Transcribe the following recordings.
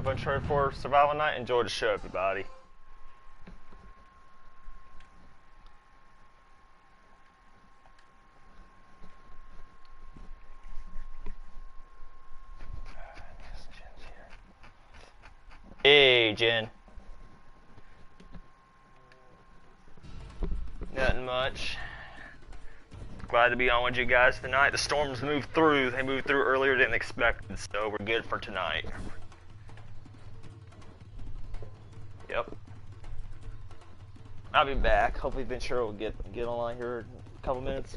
of Uncharted 4 Survival Night. Enjoy the show, everybody. Hey, Jen. Nothing much. Glad to be on with you guys tonight. The storms moved through. They moved through earlier than expected, so we're good for tonight. Yep. I'll be back. Hopefully Ventura will get online here in a couple minutes.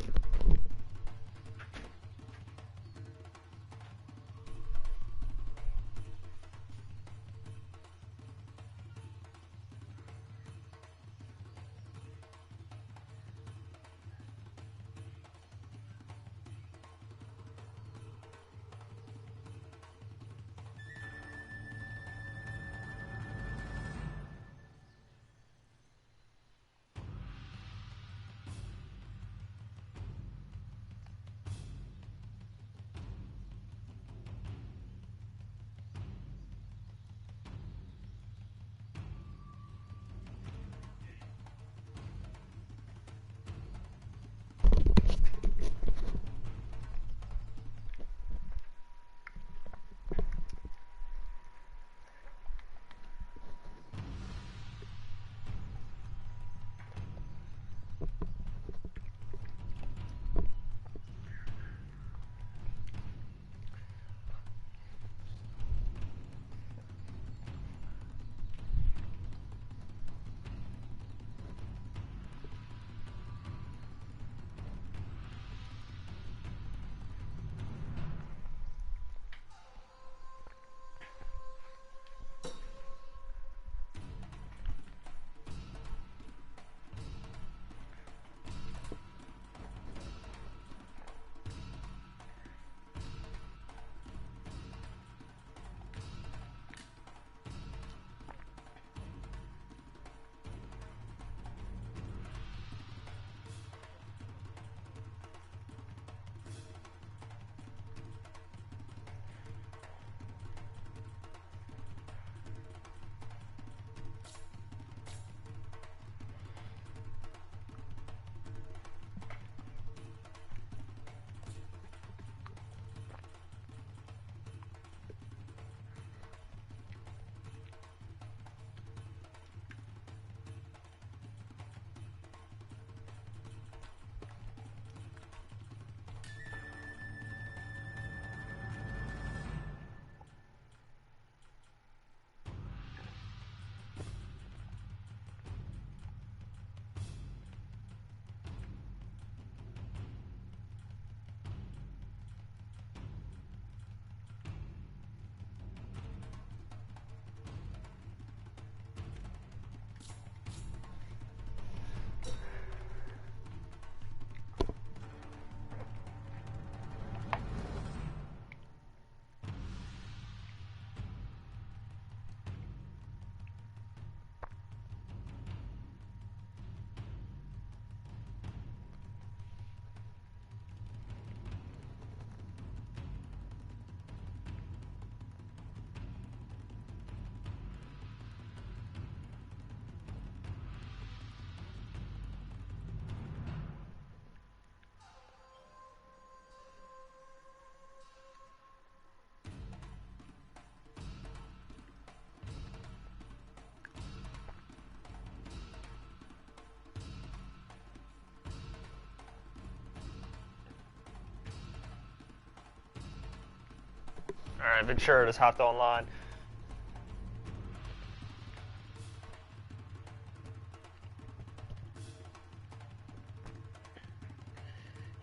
Alright, Ventura just hopped online.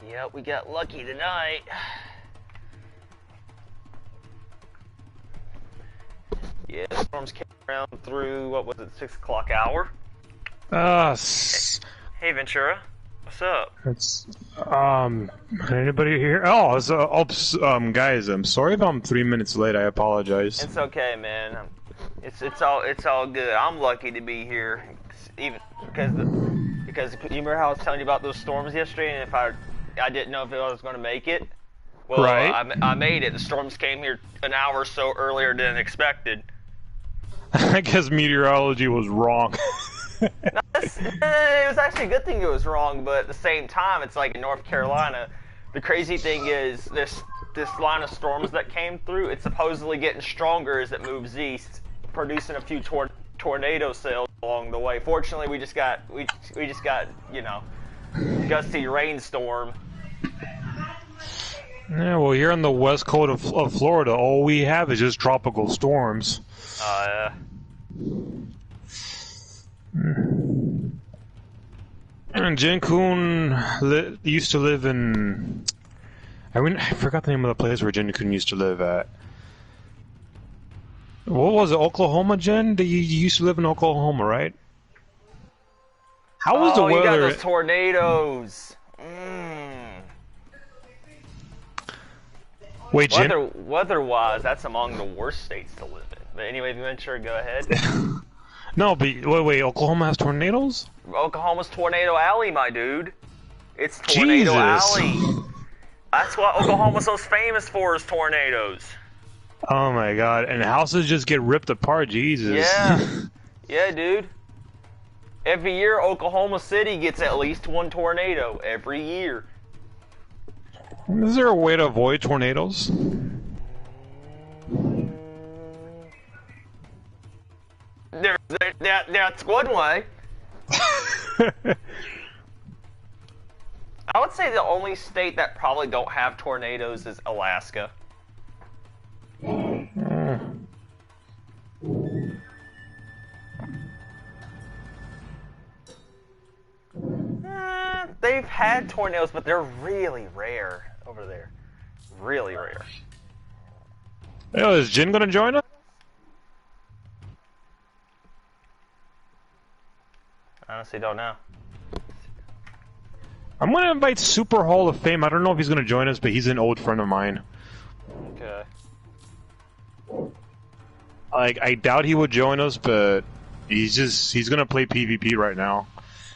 Yep, we got lucky tonight. Yeah, the storms came around through, what was it, 6 o'clock hour? Hey, Ventura. What's up? It's anybody here? Oh, guys, I'm sorry if I'm 3 minutes late. I apologize. It's okay, man. It's all good. I'm lucky to be here, even because you remember how I was telling you about those storms yesterday, and if I didn't know if I was going to make it. Well, right. I made it. The storms came here an hour or so earlier than expected. I guess meteorology was wrong. No, it was actually a good thing it was wrong, but at the same time, it's like in North Carolina. The crazy thing is this line of storms that came through. It's supposedly getting stronger as it moves east, producing a few tornado cells along the way. Fortunately, we just got you know, gusty rainstorm. Yeah, well, here on the west coast of Florida, all we have is just tropical storms. And Jin Kun used to live in... I forgot the name of the place where Jin Kun used to live at. What was it, Oklahoma, Jen? You used to live in Oklahoma, right? How was the weather? Oh, you got those tornadoes. Wait, Jen? Weather-wise, that's among the worst states to live in. But anyway, Ventura, go ahead. No, but wait, Oklahoma has tornadoes? Oklahoma's Tornado Alley, my dude. It's Tornado Alley. That's what Oklahoma's so famous for, is tornadoes. Oh my god, and houses just get ripped apart, Jesus. Yeah. Yeah, dude. Every year, Oklahoma City gets at least one tornado. Every year. Is there a way to avoid tornadoes? That's one way. I would say the only state that probably don't have tornadoes is Alaska. They've had tornadoes, but they're really rare over there. Really rare. Yo, is Jin gonna join us? Honestly, don't know. I'm gonna invite Super Hall of Fame. I don't know if he's gonna join us, but he's an old friend of mine. Okay. Like, I doubt he would join us, but he's gonna play PvP right now.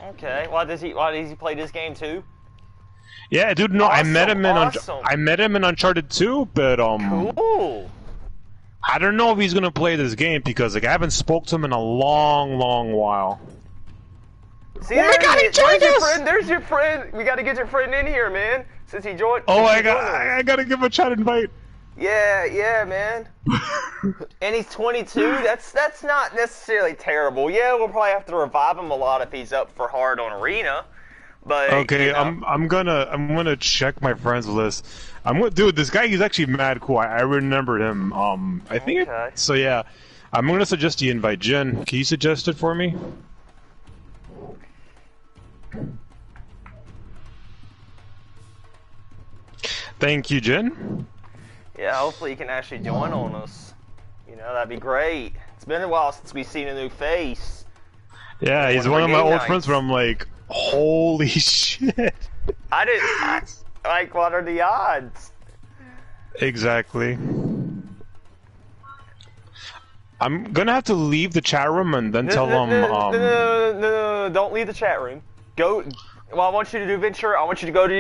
Okay. Why does he play this game too? Yeah, dude. No, Awesome, I met him in Uncharted 2, but Cool. I don't know if he's gonna play this game because like I haven't spoke to him in a long while. See, oh my god, he joined us! There's your friend. We gotta get your friend in here, man. Since he joined. Oh, I gotta give him a chat invite. Yeah, man. And he's 22. That's not necessarily terrible. Yeah, we'll probably have to revive him a lot if he's up for hard on Arena. But okay, you know. I'm gonna check my friends list. Dude, this guy, he's actually mad cool. I remembered him. I think so. Yeah, I'm gonna suggest you invite Jen. Can you suggest it for me? Thank you, Jen. Yeah, hopefully he can actually join on us. You know, that'd be great. It's been a while since we've seen a new face. Yeah, he's one of my old friends, but I'm like, holy shit. Like, what are the odds? Exactly. I'm gonna have to leave the chat room and then tell them, No, don't leave the chat room. Go, well, I want you to do, Ventura, I want you to go to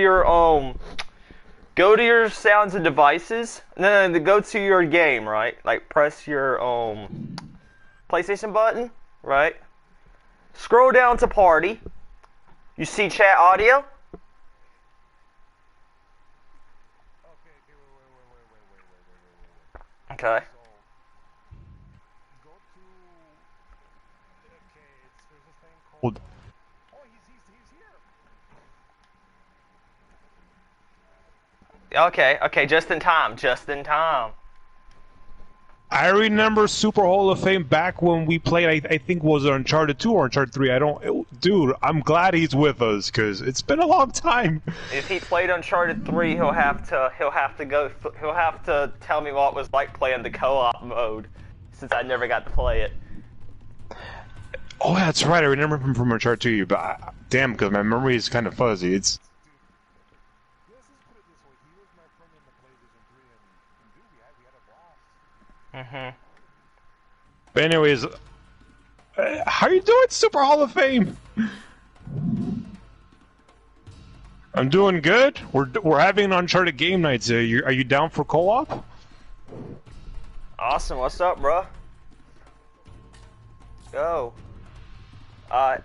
your sounds and devices. No, go to your game, right? Like, press your, PlayStation button, right? Scroll down to party. You see chat audio? Okay. Okay, just in time. I remember Super Hall of Fame back when we played, I think was it Uncharted 2 or Uncharted 3, dude, I'm glad he's with us, because it's been a long time. If he played Uncharted 3, he'll have to tell me what it was like playing the co-op mode, since I never got to play it. Oh, that's right, I remember him from Uncharted 2, but damn, because my memory is kind of fuzzy, it's... But anyways, how you doing, Super Hall of Fame? I'm doing good. We're having Uncharted game nights. Are you down for co-op? Awesome. What's up, bro? go. Uh-huh.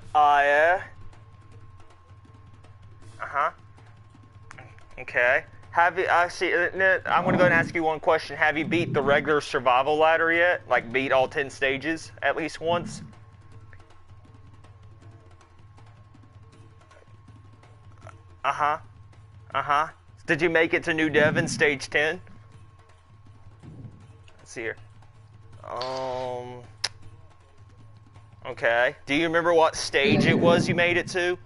Okay. Have you, see, I'm gonna go and ask you one question. Have you beat the regular survival ladder yet? Like, beat all 10 stages at least once? Uh-huh. Uh-huh. Did you make it to New Devon, stage 10? Let's see here. Okay. Do you remember what stage it was you made it to?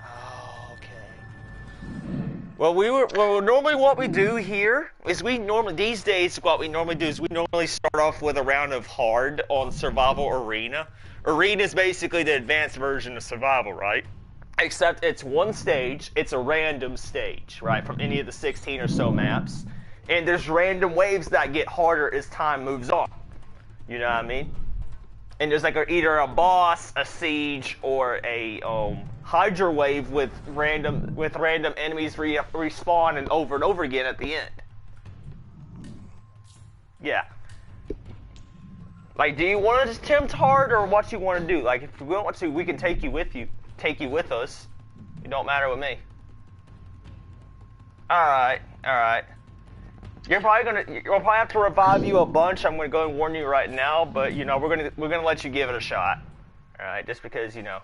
Oh, okay. Well, normally what we do here is these days what we normally do is we normally start off with a round of hard on Survival Arena. Arena is basically the advanced version of Survival, right? Except it's one stage, it's a random stage, right, from any of the 16 or so maps. And there's random waves that get harder as time moves on. You know what I mean? And there's like either a boss, a siege, or a Hydra wave with random enemies respawn and over again at the end. Yeah. Like, do you want to just attempt hard, or what you want to do? Like, if we want to, we can take you with us. It don't matter with me. All right. We'll probably have to revive you a bunch. I'm gonna go and warn you right now, but you know we're gonna let you give it a shot. All right, just because you know.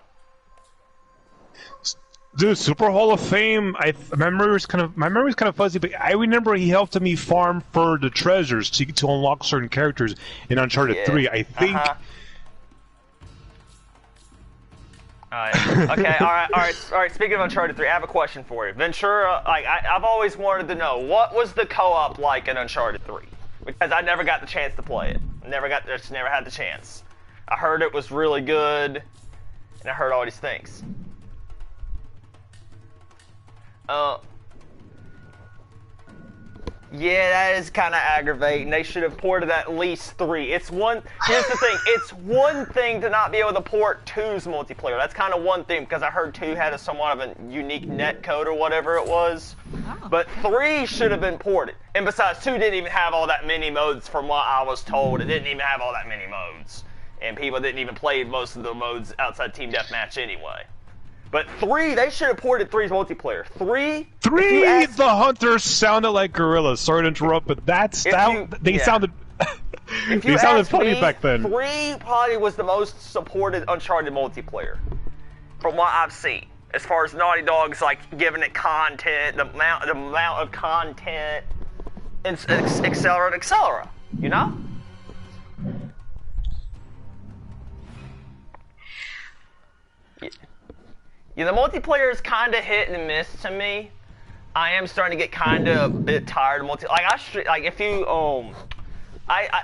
Dude, Super Hall of Fame. My memory's kind of fuzzy, but I remember he helped me farm for the treasures to unlock certain characters in Uncharted 3. I think. Okay, all right. Speaking of Uncharted 3, I have a question for you. Ventura, I've always wanted to know, what was the co-op like in Uncharted 3? Because I never got the chance to play it. Never had the chance. I heard it was really good, and I heard all these things. Yeah, that is kind of aggravating. They should have ported at least 3. Here's the thing. It's one thing to not be able to port 2's multiplayer. That's kind of one thing, because I heard 2 had somewhat of a unique net code or whatever it was. Oh. But 3 should have been ported. And besides, 2 didn't even have all that many modes from what I was told. It didn't even have all that many modes. And people didn't even play most of the modes outside Team Deathmatch anyway. But 3, they should have ported 3's multiplayer. 3, the hunters sounded like gorillas. Sorry to interrupt, but they sounded funny back then. 3 probably was the most supported Uncharted multiplayer, from what I've seen. As far as Naughty Dog's like giving it content, the amount of content, and etc. You know. Yeah, the multiplayer is kind of hit and miss to me. I am starting to get kind of a bit tired of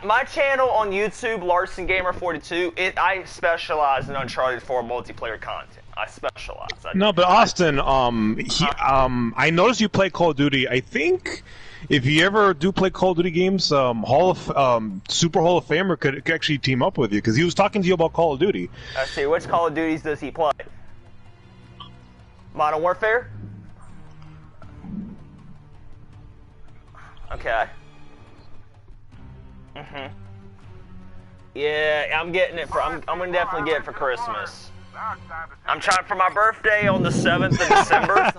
my channel on YouTube, Larson Gamer 42, I specialize in Uncharted 4 multiplayer content. I specialize. No, but Austin, I noticed you play Call of Duty. I think if you ever do play Call of Duty games, Super Hall of Famer could actually team up with you, because he was talking to you about Call of Duty. I see. Which Call of Duties does he play? Modern Warfare? Okay. Yeah, I'm getting it I'm gonna definitely get it for Christmas. I'm trying for my birthday on the 7th of December.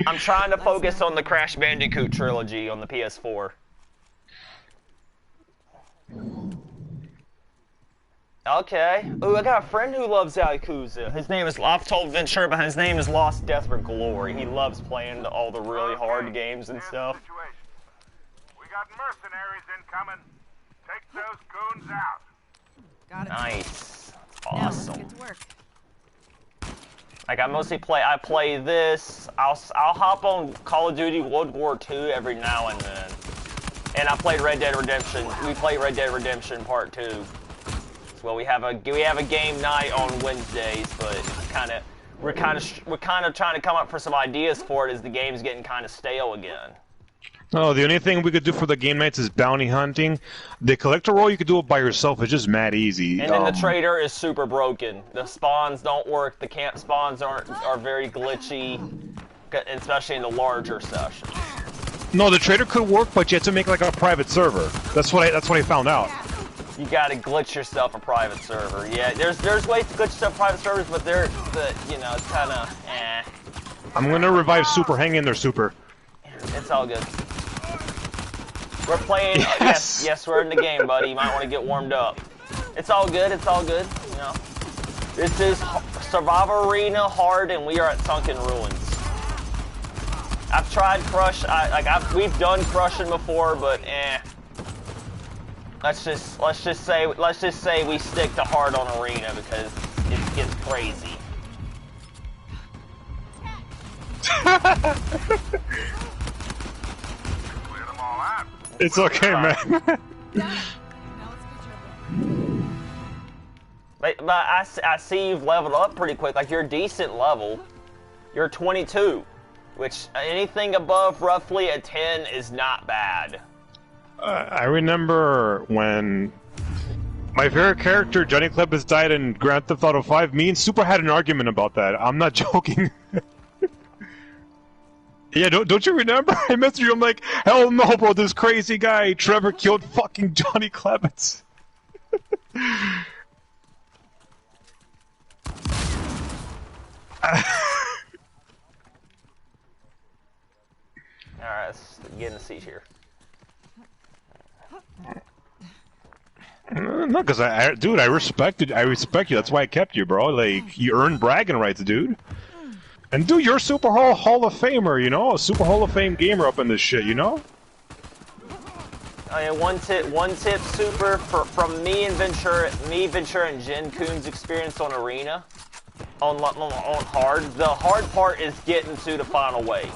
I'm trying to focus on the Crash Bandicoot trilogy on the PS4. Okay. Ooh, I got a friend who loves Yakuza. I've told Ventura, but his name is Lost Death for Glory. He loves playing all the really hard games and stuff. We got mercenaries incoming. Take those goons out. Got it. Nice. That's awesome. Now let's get to work. Like I play this. I'll hop on Call of Duty World War II every now and then. And I played Red Dead Redemption. We play Red Dead Redemption Part 2. Well, we have a game night on Wednesdays, but we're kind of trying to come up for some ideas for it as the game's getting kind of stale again. Oh, the only thing we could do for the game nights is bounty hunting. The collector role, you could do it by yourself. It's just mad easy. And then the trader is super broken. The spawns don't work. The camp spawns are very glitchy, especially in the larger sessions. No, the trader could work, but you have to make like a private server. That's what I found out. You gotta glitch yourself a private server. Yeah, there's ways to glitch yourself private servers, but you know, it's kind of I'm gonna revive Super. Hang in there, Super. It's all good. We're playing. Yes, we're in the game, buddy. You might want to get warmed up. It's all good. It's all good. You know, this is Survival Arena hard, and we are at Sunken Ruins. I've tried Crush. We've done Crushing before, but Let's just say we stick to hard on Arena because it gets crazy. It's okay, man. But I see you've leveled up pretty quick. Like, you're a decent level. You're 22, which anything above roughly a 10 is not bad. I remember when my favorite character, Johnny Clebbis, died in Grand Theft Auto 5. Me and Super had an argument about that. I'm not joking. Yeah, don't you remember? I messaged you. I'm like, hell no, bro. This crazy guy, Trevor, killed fucking Johnny Clebbis. Alright, let's get in the seat here. No, because dude, I respect you. That's why I kept you, bro. Like, you earned bragging rights, dude. And dude, you're a Super Hall of Famer, you know, a Super Hall of Fame gamer up in this shit, you know. Oh yeah, one tip, Super, from me, Ventura, and Jen Kuhn's experience on Arena, on hard. The hard part is getting to the final wave.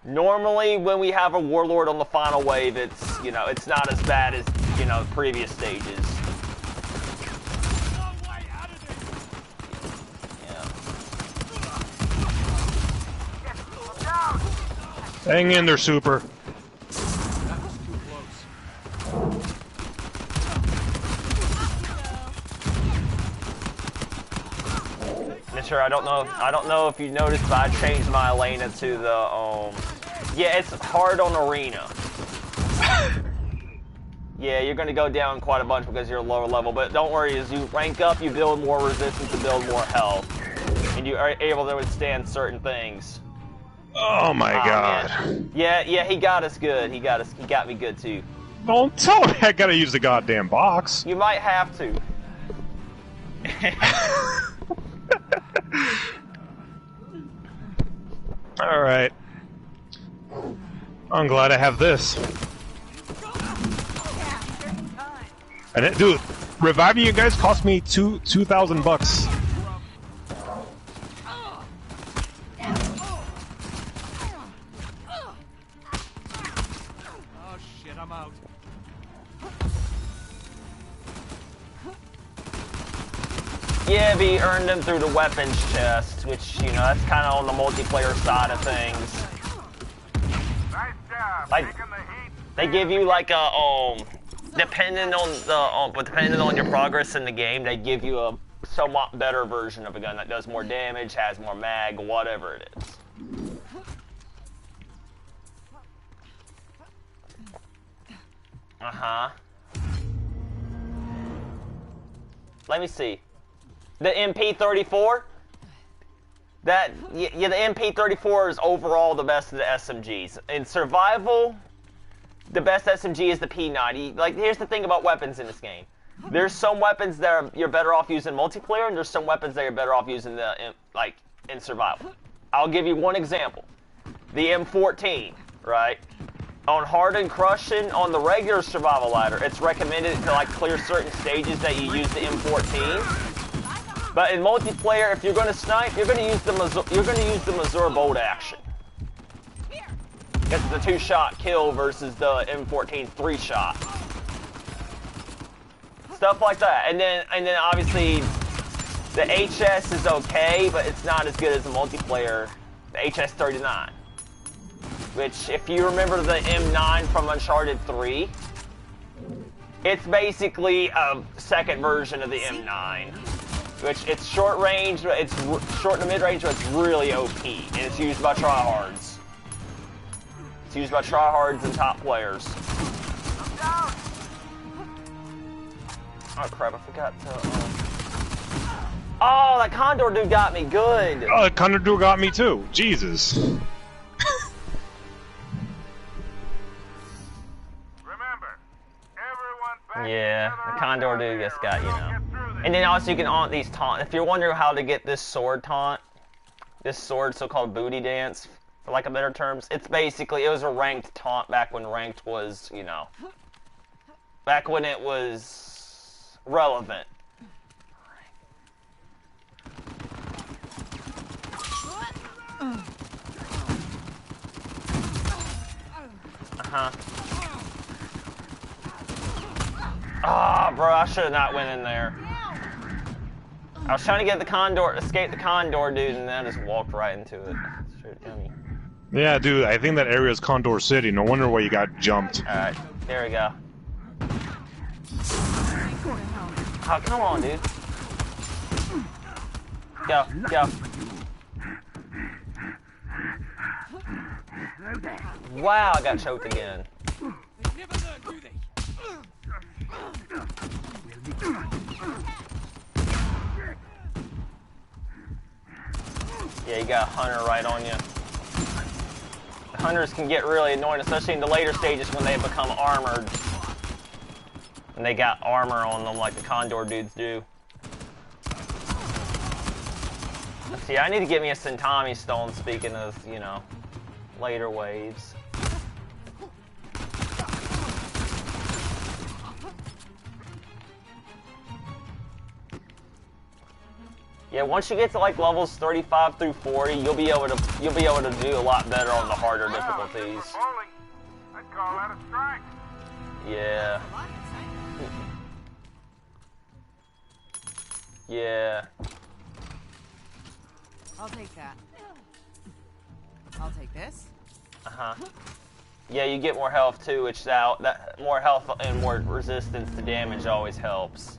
Normally, when we have a Warlord on the final wave, it's, you know, it's not as bad as, you know, previous stages. Yeah. Hang in there, Super. Mister, I don't know if you noticed, but I changed my Elena to the yeah, it's hard on Arena. Yeah, you're gonna go down quite a bunch because you're lower level, but don't worry, as you rank up, you build more resistance and build more health. And you are able to withstand certain things. Oh my god. Man. Yeah, he got us good. He got me good too. Don't tell me I gotta use the goddamn box. You might have to. Alright. I'm glad I have this. And it, dude, reviving you guys cost me $2,000. Oh shit, I'm out. Yeah, we earned them through the weapons chest, which, you know, that's kind of on the multiplayer side of things. Nice job. Like, Taking the heat. they give you like a depending on your progress in the game, they give you a somewhat better version of a gun that does more damage, has more mag, whatever it is. Let me see. The MP34? Yeah, the MP34 is overall the best of the SMGs. In survival, the best SMG is the P90. Like, here's the thing about weapons in this game. There's some weapons that you're better off using multiplayer, and there's some weapons that you're better off using in survival. I'll give you one example. The M14, right? On hard and crushing, on the regular survival ladder, it's recommended to like clear certain stages that you use the M14. But in multiplayer, if you're going to snipe, you're going to use the Mazur bolt action. It's the 2-shot kill versus the M14 3-shot. Stuff like that, and then obviously the HS is okay, but it's not as good as the multiplayer, the HS39. Which, if you remember the M9 from Uncharted 3, it's basically a second version of the M9. Which, it's short range, it's short to mid range, but it's really OP, and it's used by tryhards. It's used by tryhards and top players. Oh crap! I forgot to. Oh, that Condor dude got me good. Oh, that Condor dude got me too. Jesus. Yeah, the Condor dude just got, you know. And then also you can taunt these taunt. If you're wondering how to get this sword taunt, this sword so-called booty dance, for lack of better terms, it's basically, it was a ranked taunt back when ranked was, you know, back when it was relevant. Uh-huh. Ah, oh, bro, I should have not went in there. I was trying to get the Condor, escape the Condor dude, and then I just walked right into it. Yeah, dude, I think that area is Condor City. No wonder why you got jumped. Alright, there we go. Oh, come on, dude. Go, go. Wow, I got choked again. Yeah, you got a hunter right on you. The hunters can get really annoying, especially in the later stages when they become armored. And they got armor on them like the Condor dudes do. Let's see, I need to get me a Sentami stone, speaking of, you know, later waves. Yeah, once you get to like levels 35 through 40, you'll be able to do a lot better on the harder difficulties. I'd call that a strike. Yeah. Yeah. I'll take that. I'll take this. Uh-huh. Yeah, you get more health too, which that more health and more resistance to damage always helps.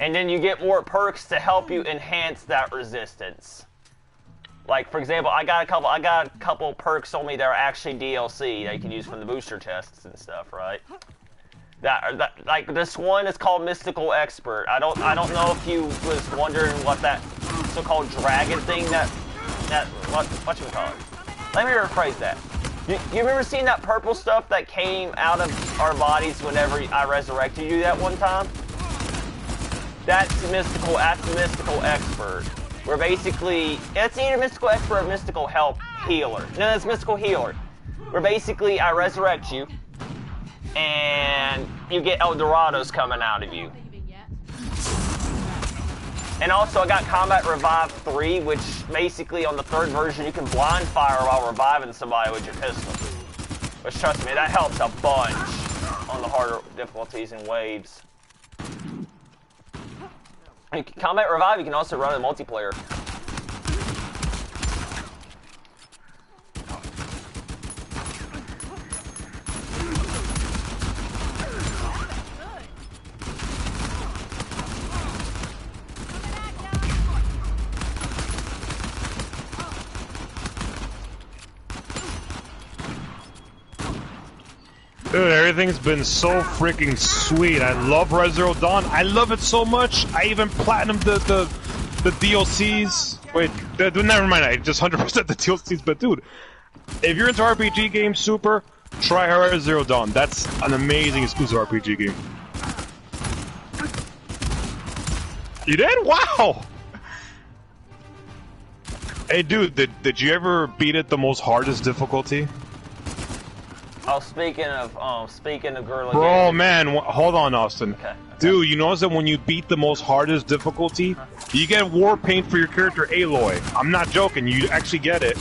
And then you get more perks to help you enhance that resistance. Like, for example, I got a couple perks on me that are actually DLC that you can use from the booster chests and stuff, right? That like this one is called Mystical Expert. I don't know if you was wondering what that so-called dragon thing what you call it. Let me rephrase that. You remember seeing that purple stuff that came out of our bodies whenever I resurrected you that one time? That's mystical expert. Where basically, it's either mystical expert or mystical help healer. No, it's mystical healer. Where basically I resurrect you, and you get Eldorados coming out of you. And also I got Combat Revive 3, which basically on the third version you can blind fire while reviving somebody with your pistol. Which trust me, that helps a bunch on the harder difficulties and waves. Combat Revive, you can also run in multiplayer. Dude, everything's been so freaking sweet. I love Res Zero Dawn. I love it so much. I even platinumed the DLCs. Wait, never mind. I just 100% the DLCs. But dude, if you're into RPG games, super, try Res Zero Dawn. That's an amazing exclusive RPG game. You did? Wow. Hey, dude, did you ever beat it the most hardest difficulty? Oh, speaking of Gorilla Bro, games. man, hold on, Austin. Okay. Dude, you notice that when you beat the most hardest difficulty, you get war paint for your character Aloy. I'm not joking, you actually get it.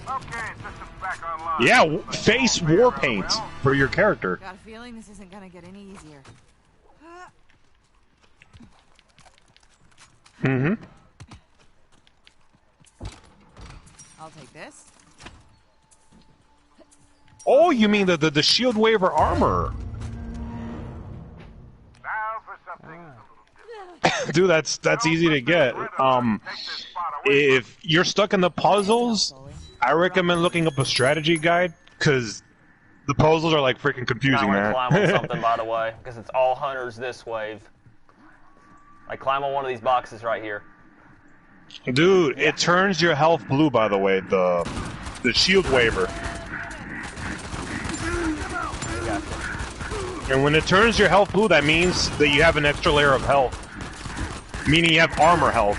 Okay, system's back online. Yeah, face war paint for your character. Got a feeling this isn't gonna get any easier. Mm-hmm. I'll take this. Oh, you mean the shield waiver armor? Now for something a little different. Dude, that's easy to get. If you're stuck in the puzzles, I recommend looking up a strategy guide, because The puzzles are like freaking confusing, man. Climb on something, by the way, because it's all hunters this wave. Like, climb on one of these boxes right here. Dude, it turns your health blue, by the way, the shield waiver. And when it turns your health blue, that means that you have an extra layer of health. Meaning you have armor health.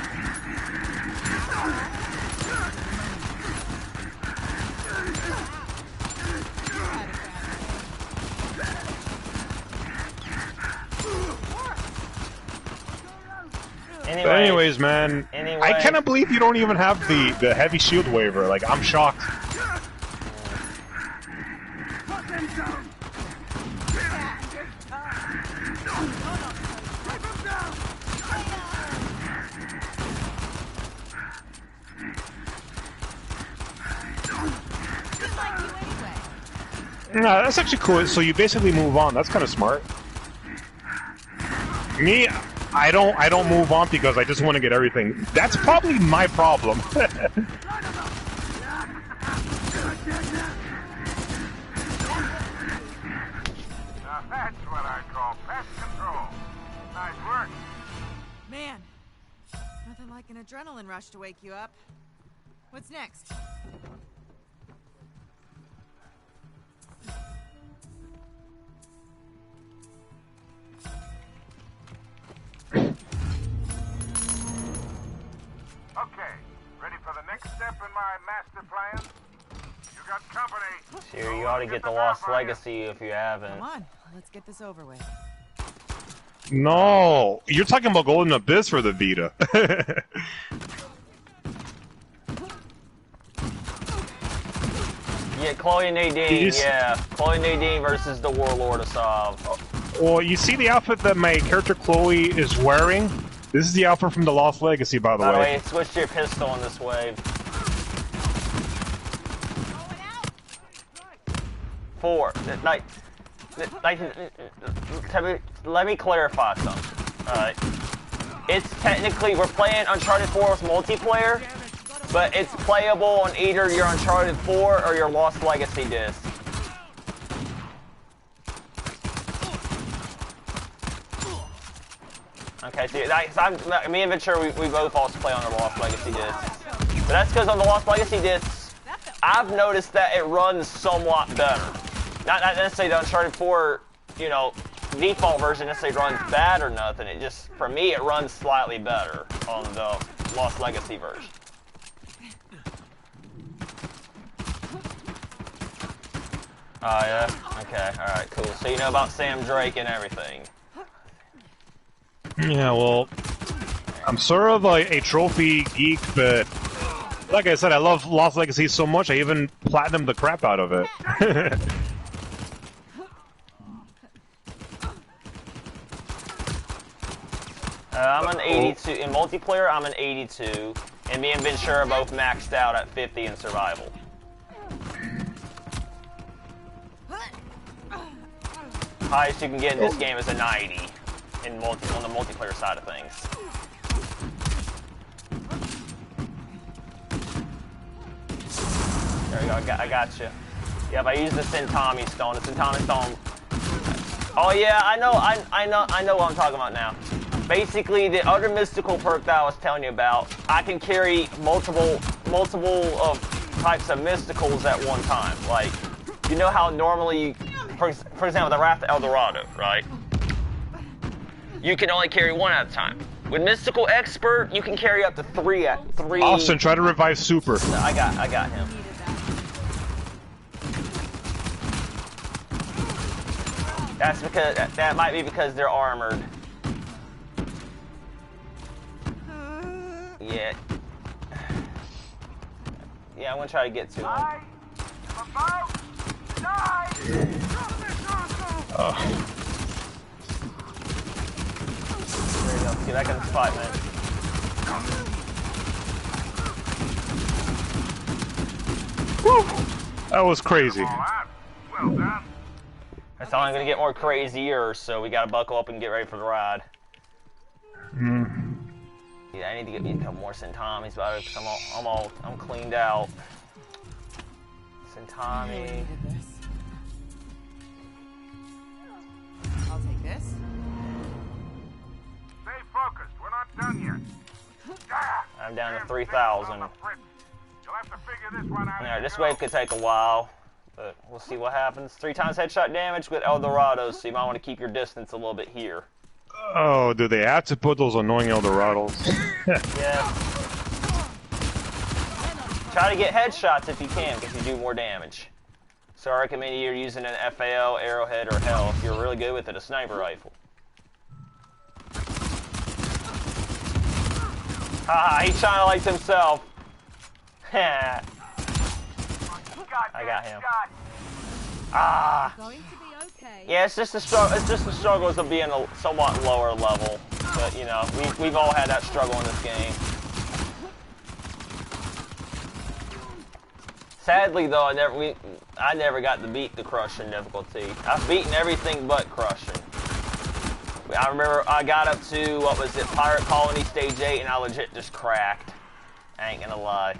But anyways, man, I cannot believe you don't even have the heavy shield waiver. Like, I'm shocked. Nah, that's actually cool. So you basically move on. That's kind of smart. Me, I don't move on because I just want to get everything. That's probably my problem. Now that's what I call pest control. Nice work. Man, nothing like an adrenaline rush to wake you up. What's next? Okay, ready for the next step in my master plan? You got company. Here, you ought to get the Lost Legacy if you haven't. Come on, let's get this over with. No, you're talking about Golden Abyss for the Vita. Yeah, Chloe and Nadine, yeah. Chloe and Nadine versus the Warlord of Sov. Well, you see the outfit that my character Chloe is wearing? This is the outfit from the Lost Legacy, by the way. By the way, switch to your pistol on this wave. 4. Let me clarify something. Alright. It's technically, we're playing Uncharted 4 with multiplayer, but it's playable on either your Uncharted 4 or your Lost Legacy disc. Okay, so me and Ventura, we both also play on the Lost Legacy discs. But that's because on the Lost Legacy discs, I've noticed that it runs somewhat better. Not necessarily the Uncharted 4, you know, default version necessarily runs bad or nothing. It just, for me, it runs slightly better on the Lost Legacy version. Oh, yeah? Okay, alright, cool. So you know about Sam Drake and everything. Yeah, well, I'm sort of a trophy geek, but like I said, I love Lost Legacy so much, I even platinumed the crap out of it. I'm an 82. In multiplayer, I'm an 82. And me and Ventura both maxed out at 50 in survival. Highest you can get in this game is a 90 on the multiplayer side of things. There you go, I got you. Yep, I used the Sentami Stone. The Sentami Stone. Oh yeah, I know what I'm talking about now. Basically, the other mystical perk that I was telling you about, I can carry multiple of types of mysticals at one time. Like, you know how normally, for example, the Wrath of El Dorado, right? You can only carry one at a time. With Mystical Expert, you can carry up to three. Austin, try to revive Super. I got him. That's because that might be because they're armored. Yeah. Yeah, I'm gonna try to get to him. Oh. There you go. Get back in the spot, man. Woo! That was crazy. Well done. It's only gonna get more crazier, so we gotta buckle up and get ready for the ride. Yeah, I need to get me a couple more Sentamis, but I'm cleaned out. Sentami. I'm down to 3,000. You'll have to figure this one out. Alright, this wave could take a while, but we'll see what happens. 3 times headshot damage with Eldorados, so you might want to keep your distance a little bit here. Oh, do they have to put those annoying Eldorados? Yeah. Try to get headshots if you can, because you do more damage. So I recommend you're using an FAL, arrowhead, or hell if you're really good with it, a sniper rifle. Haha, he shine lights himself. I got him. Ah. Going to be okay. Yeah, it's just the struggle. It's just the struggles of being a somewhat lower level. But you know, we've all had that struggle in this game. Sadly, though, I never got to beat the crushing difficulty. I've beaten everything but crushing. I remember I got up to, what was it, Pirate Colony Stage 8, and I legit just cracked. I ain't gonna lie.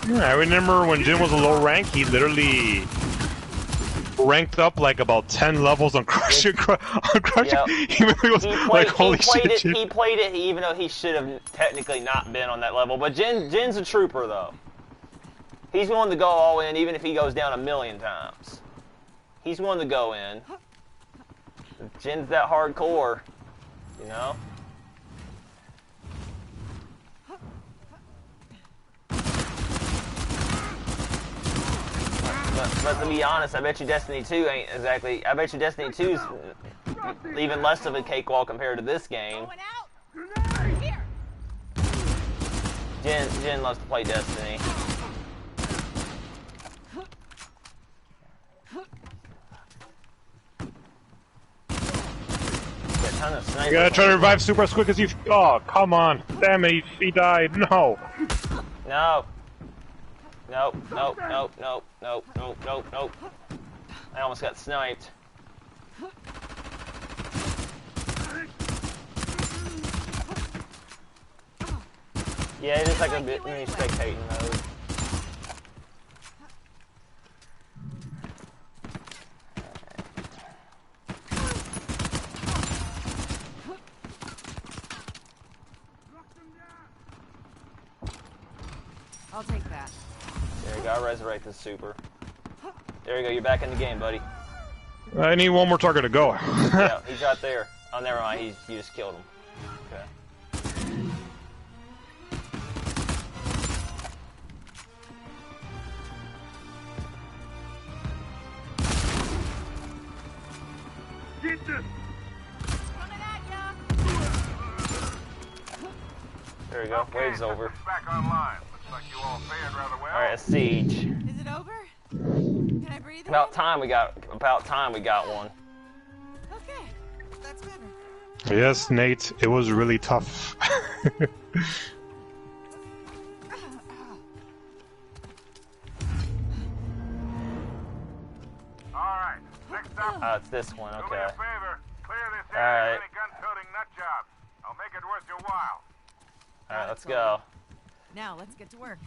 Yeah, I remember when Jim was a low rank, he literally ranked up like about 10 levels on Crusher. Yep. He played it even though he should have technically not been on that level. But Jin's a trooper though. He's willing to go all in even if he goes down 1,000,000 times. He's willing to go in. Jin's that hardcore, you know? But to be honest, I bet you Destiny 2 ain't exactly. I bet you Destiny 2's even less of a cakewalk compared to this game. Jin loves to play Destiny. You gotta try to revive Super as quick as you. Oh, come on. Damn it, he died. No. No. Nope, nope, nope, nope, nope, nope, nope, nope. I almost got sniped. Yeah, it is like a bit mini spectating mode. I'll take that. There you go, I resurrect this super. There you go, you're back in the game, buddy. I need one more target to go. Yeah, he's right there. Oh, never mind, you just killed him. Okay. Get this! Coming at ya. There we go, wave's over. Back online. Looks like you all fared rather well. Alright, a siege. Is it over? Can I breathe? About again? time we got one. Okay, that's better. Yes, Nate, it was really tough. Alright, next up, It's this one, do me okay. a favor. Clear this All area right. of any gun-toting nut jobs. I'll make it worth your while. Alright, let's go. Now let's get to work.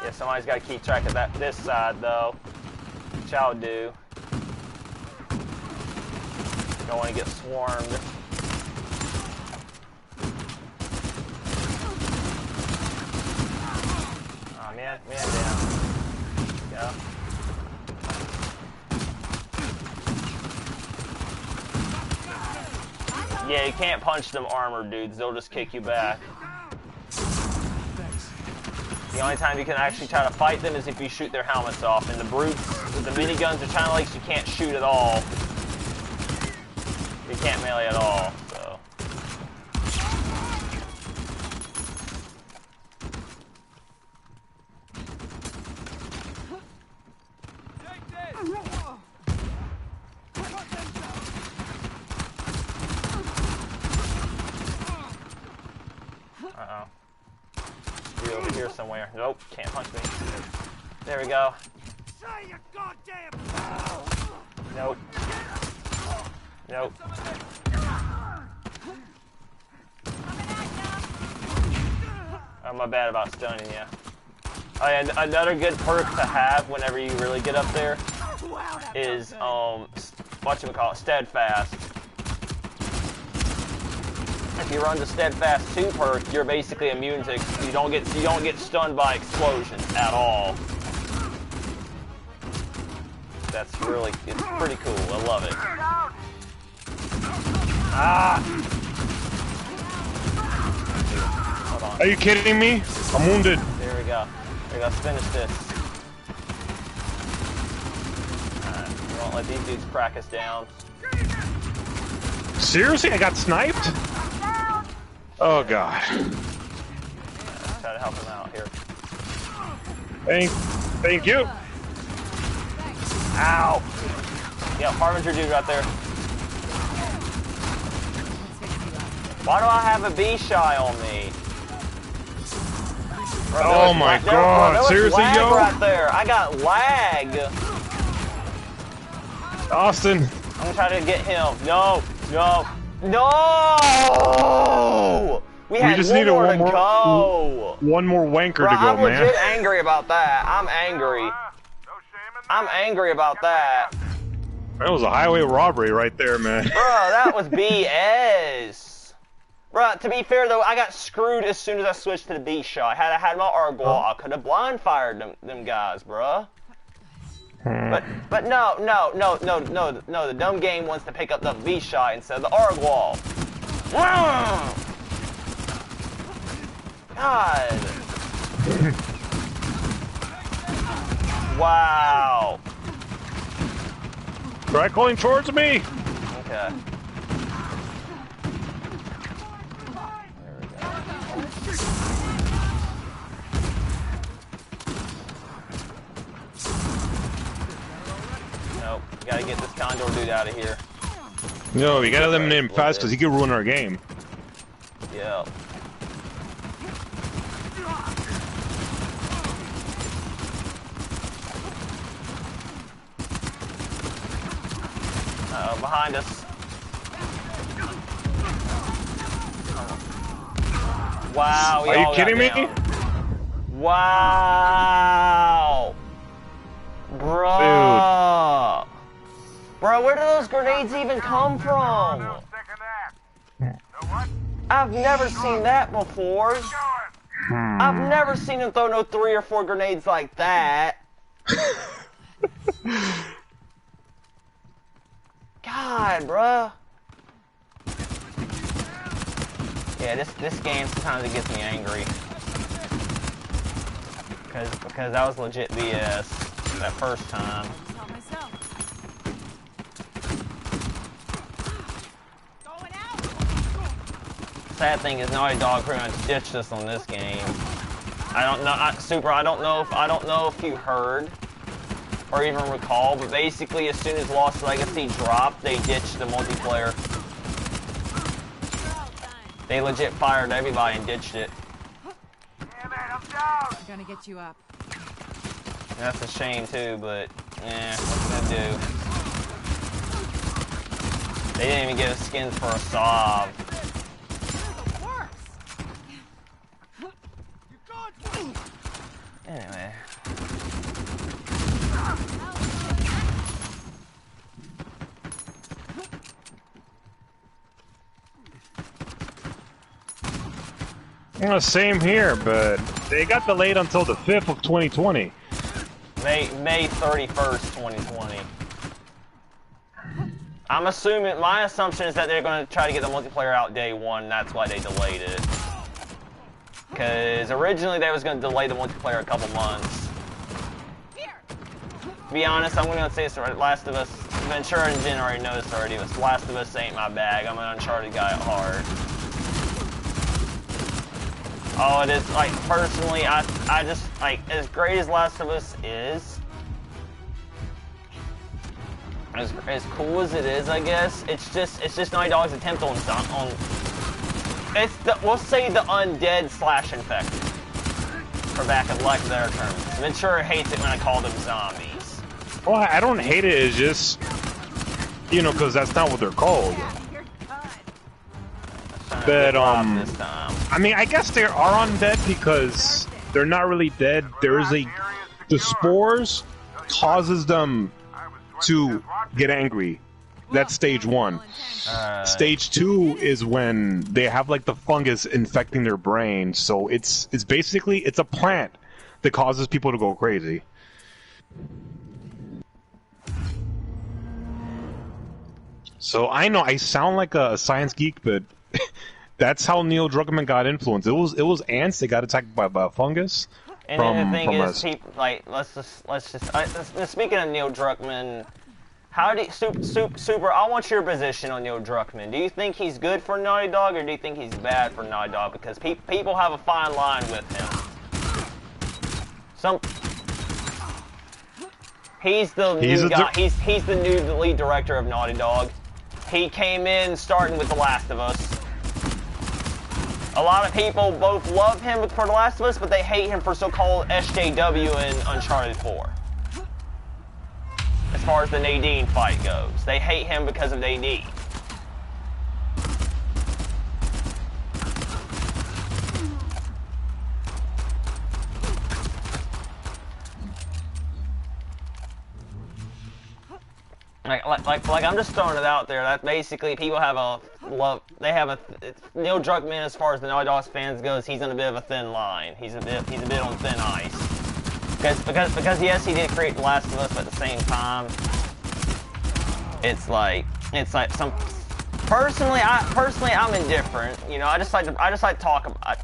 Yeah, somebody's got to keep track of this side, though. Which I'll do. Don't want to get swarmed. Oh, man down. Go. Yeah, you can't punch them armored dudes. They'll just kick you back. The only time you can actually try to fight them is if you shoot their helmets off. And the brutes with the miniguns or China Lakes, you can't shoot at all. You can't melee at all, so. here somewhere. Nope, can't punch me. There we go. Nope. Nope. Oh, my bad about stunning you. Oh, yeah, another good perk to have whenever you really get up there is whatchamacallit, steadfast. If you run the steadfast 2 perk, you're basically immune to you don't get stunned by explosions at all. It's pretty cool. I love it. Ah! Hold on. Are you kidding me? I'm wounded. There we go. Let's finish this. Alright, we won't let these dudes crack us down. Seriously? I got sniped? Oh god. Let's try to help him out here. Thank you. Ow! Yeah, Harbinger dude right there. Why do I have a B-shy on me? Bro, oh my god, seriously, yo? Right there. I got lag. Austin. I'm gonna try to get him. No! We just need one more wanker to go, I'm man. legit angry about that. I'm angry. I'm angry about that. That was a highway robbery right there, man. Bro, that was BS. Bro, to be fair though, I got screwed as soon as I switched to the B shot. Had I had my ARG wall, I could have blind fired them guys, bro. But no, the dumb game wants to pick up the B shot instead of the ARG wall. God. Wow. Try calling towards me. Okay. Nope. Gotta get this Condor dude out of here. No, we gotta eliminate him fast because he could ruin our game. Yep. Behind us. Wow. Are you kidding me? Wow. Bro. Dude. Bro, where do those grenades even come from? I've never seen that before. I've never seen him throw no 3 or 4 grenades like that. God, bruh. Yeah, this game sometimes it gets me angry. Because that was legit BS that first time. Sad thing is Naughty Dog pretty much ditched us on this game. I don't know, Super. I don't know if you heard or even recall, but basically as soon as Lost Legacy dropped, they ditched the multiplayer. They legit fired everybody and ditched it. I'm gonna get you up. That's a shame too, but what can I do? They didn't even give us skins for a Saab. Anyway. Same here, but they got delayed until the 5th of 2020. May 31st, 2020. I'm assuming, my assumption is that they're going to try to get the multiplayer out day 1, that's why they delayed it. Because originally they was going to delay the multiplayer a couple months. To be honest, I'm going to say this right, Last of Us, Ventura and Jen already know this already, but Last of Us ain't my bag. I'm an Uncharted guy at heart. Oh, it is, like, personally, I just, like, as great as Last of Us is, as cool as it is, I guess, it's just Naughty Dog's attempt on it's the, we'll say the undead / infected. for lack of better terms. Ventura hates it when I call them zombies. Well, I don't hate it. It's just, you know, because that's not what they're called. But I mean, I guess they are undead because they're not really dead. The spores causes them to get angry. That's stage 1. Stage 2 is when they have like the fungus infecting their brain. So it's basically a plant that causes people to go crazy. So I know I sound like a science geek, but that's how Neil Druckmann got influenced. It was ants that got attacked by a fungus. And then the thing is, let's just speaking of Neil Druckmann, how do you, Super? I want your position on Neil Druckmann. Do you think he's good for Naughty Dog, or do you think he's bad for Naughty Dog? Because people have a fine line with him. He's the new guy. He's the new lead director of Naughty Dog. He came in starting with The Last of Us. A lot of people both love him for The Last of Us, but they hate him for so-called SJW and Uncharted 4. As far as the Nadine fight goes, they hate him because of Nadine. Like I'm just throwing it out there that basically people have Neil Druckmann, as far as the Naughty Dog fans goes, he's on a bit of a thin line. He's a bit on thin ice. Because yes, he did create The Last of Us, but at the same time, it's like some. Personally, I'm indifferent. You know, I just like to talk about.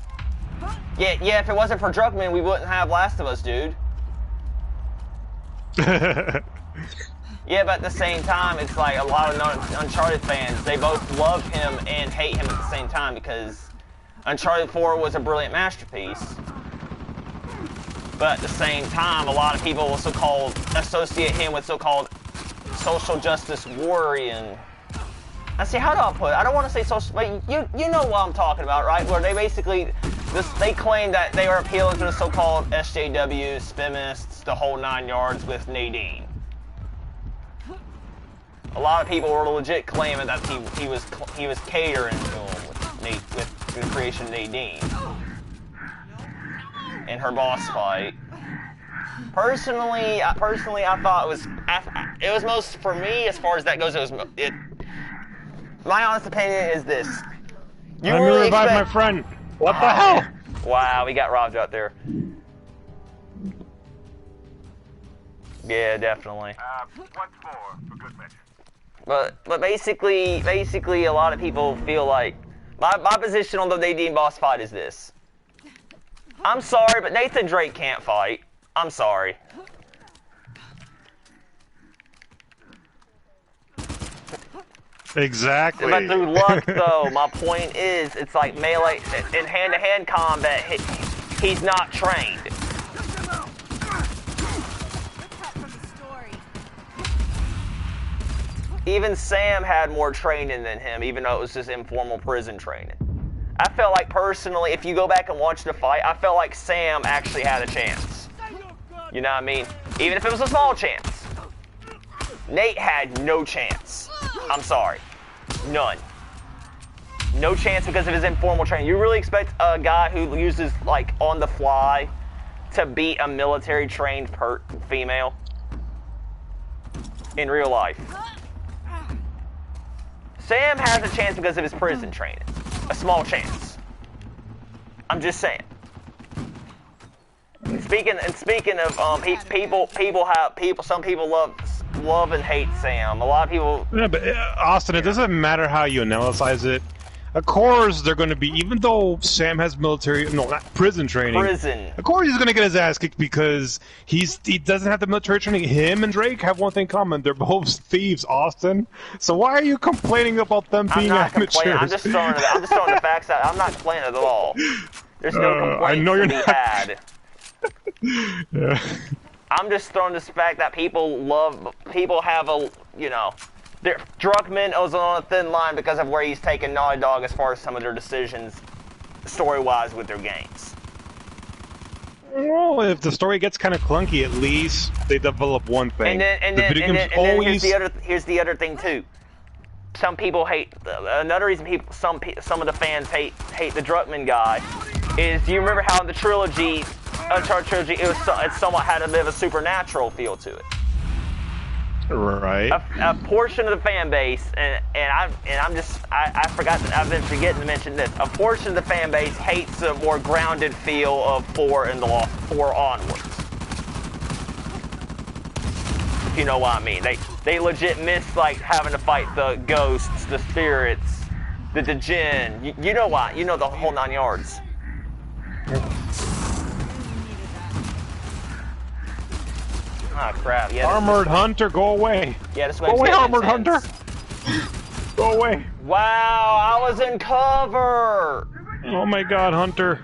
Yeah. If it wasn't for Druckmann, we wouldn't have Last of Us, dude. Yeah, but at the same time, it's like a lot of Uncharted fans, they both love him and hate him at the same time because Uncharted 4 was a brilliant masterpiece. But at the same time, a lot of people will so-called associate him with so-called social justice warrior. And I see, how do I put it? I don't want to say social, but you know what I'm talking about, right? Where they basically, they claim that they are appealing to the so-called SJWs, feminists, the whole 9 yards with Nadine. A lot of people were legit claiming that he was catering to him with the creation of Nadine and her boss fight. Personally, I thought it was most, for me, as far as that goes. My honest opinion is this: you really revive my friend. What the hell? Wow, we got robbed out there. Yeah, definitely. Once more for good measure. But basically, a lot of people feel like my position on the Nadine boss fight is this. I'm sorry, but Nathan Drake can't fight. I'm sorry. Exactly. But through luck, though, my point is, it's like melee in hand-to-hand combat. He's not trained. Even Sam had more training than him, even though it was just informal prison training. I felt like, personally, if you go back and watch the fight, I felt like Sam actually had a chance. You know what I mean? Even if it was a small chance. Nate had no chance. I'm sorry. None. No chance because of his informal training. You really expect a guy who uses, like, on the fly to beat a military trained female? In real life. Sam has a chance because of his prison training. A small chance. I'm just saying. Speaking of some people love and hate Sam. A lot of people. Yeah, but Austin, it doesn't matter how you analyze it. Of course, they're going to be, even though Sam has prison training. Of course, he's going to get his ass kicked because he doesn't have the military training. Him and Drake have one thing in common: they're both thieves, Austin. So why are you complaining about them being amateurs? I'm just throwing the facts out. I'm not complaining at all. There's no complaints I know you're to be had. Yeah. I'm just throwing this fact that people have a, you know. Druckmann is on a thin line because of where he's taken Naughty Dog as far as some of their decisions, story-wise, with their games. Well, if the story gets kind of clunky, at least they develop one thing. And then here's the other thing too. Some people hate another reason some of the fans hate the Druckmann guy is, do you remember how in the trilogy, Uncharted trilogy, it somewhat had a bit of a supernatural feel to it. Right. A portion of the fan base, and I forgot that I've been forgetting to mention this. A portion of the fan base hates the more grounded feel of 4 and the 4 onwards. If you know what I mean. They legit miss like having to fight the ghosts, the spirits, the djinn. You know what? You know the whole 9 yards. Oh crap! Yeah. Armored Hunter, go away! Yeah, this go away, Armored Hunter! Go away! Wow, I was in cover. Oh my God, Hunter!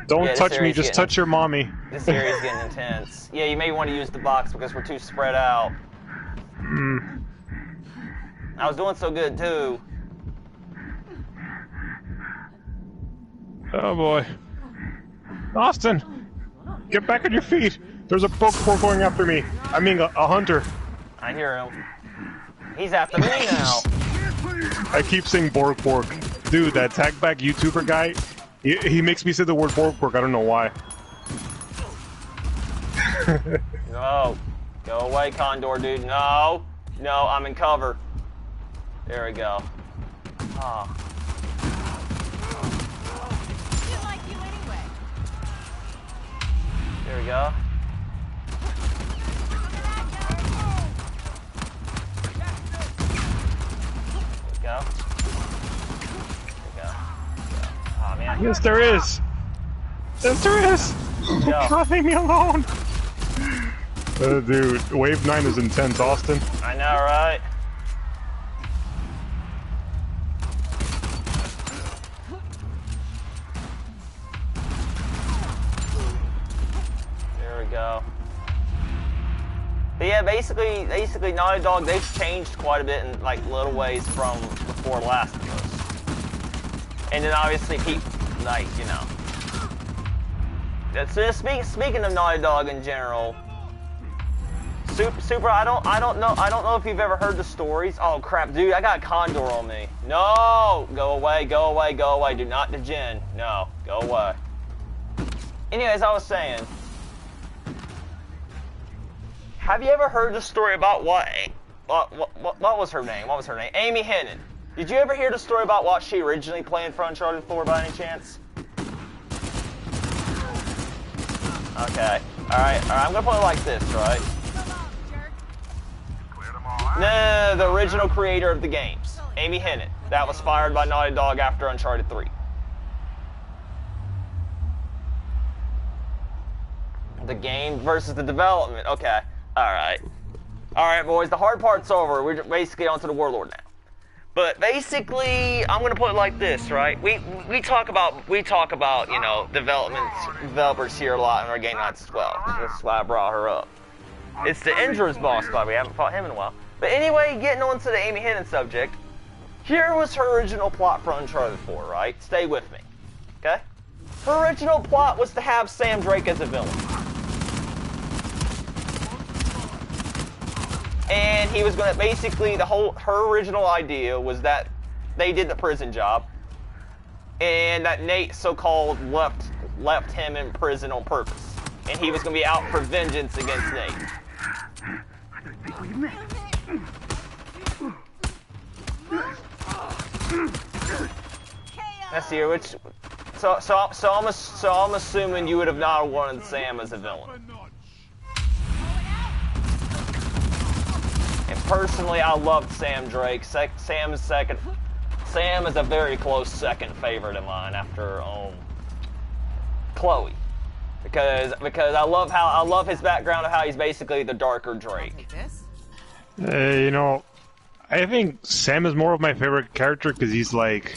Don't touch me, just touch your mommy. This area's getting intense. Yeah, you may want to use the box because we're too spread out. I was doing so good too. Oh boy, Austin, get back on your feet! There's a Borg going after me. I mean, a hunter. I hear him. He's after me now. I keep saying Borg. Dude, that tag back YouTuber guy, he makes me say the word Borg. I don't know why. No. Go away, Condor, dude. No. No, I'm in cover. There we go. Oh. Like you anyway. There we go. Go. Oh man. Yes, there is. Yes, there is. God, leave me alone. Dude, Wave 9 is intense, Austin. I know, right? There we go. But yeah, basically, Naughty Dog, they've changed quite a bit in like little ways from before Last of Us. And then obviously people, like, you know. Speaking of Naughty Dog in general, Super, I don't know if you've ever heard the stories. Oh crap, dude, I got a Condor on me. No, go away. Do not degen. No, go away. Anyways, I was saying, have you ever heard the story about what was her name? What was her name? Amy Hennig. Did you ever hear the story about what she originally planned for Uncharted 4 by any chance? Okay. Alright, I'm gonna put it like this, right? No, the original creator of the games, Amy Hennig. That was fired by Naughty Dog after Uncharted 3. The game versus the development. Okay. Alright. Alright, boys, the hard part's over. We're basically onto the Warlord now. But basically, I'm gonna put it like this, right? We talk about, you know, developers here a lot in our game nights as well. That's why I brought her up. It's the Indra's boss, but we haven't fought him in a while. But anyway, getting on to the Amy Hennig subject, here was her original plot for Uncharted 4, right? Stay with me, okay? Her original plot was to have Sam Drake as a villain. And he was gonna, basically, her original idea was that they did the prison job, and that Nate, so-called, left him in prison on purpose. And he was gonna be out for vengeance against Nate. Let's see, which, so I'm assuming you would have not wanted Sam as a villain. And personally, I loved Sam Drake. Sam is a very close second favorite of mine after Chloe, because I love his background of how he's basically the darker Drake. You know, I think Sam is more of my favorite character because he's like,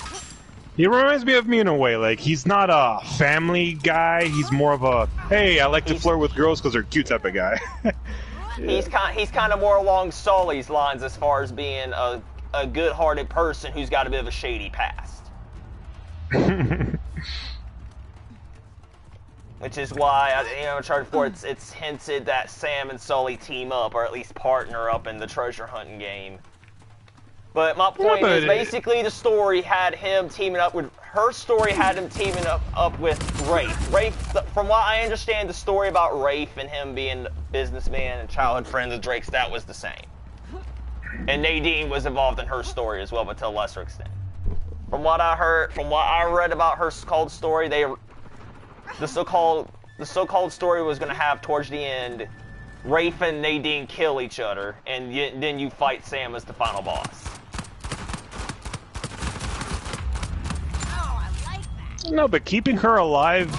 he reminds me of me in a way. Like, he's not a family guy. He's more of a, hey, I like to flirt with girls because they're cute type of guy. Yeah. He's kind of more along Sully's lines as far as being a good-hearted person who's got a bit of a shady past. which is why, you know, Uncharted 4, it's hinted that Sam and Sully team up, or at least partner up in the treasure hunting game. But my point is, basically, the story had him teaming up with... Her story had him teaming up with Rafe. Rafe, from what I understand, the story about Rafe and him being a businessman and childhood friends with Drake's, that was the same. And Nadine was involved in her story as well, but to a lesser extent. From what I heard, from what I read about her so-called story, the so-called story was going to have, towards the end, Rafe and Nadine kill each other, and then you fight Sam as the final boss. No, but keeping her alive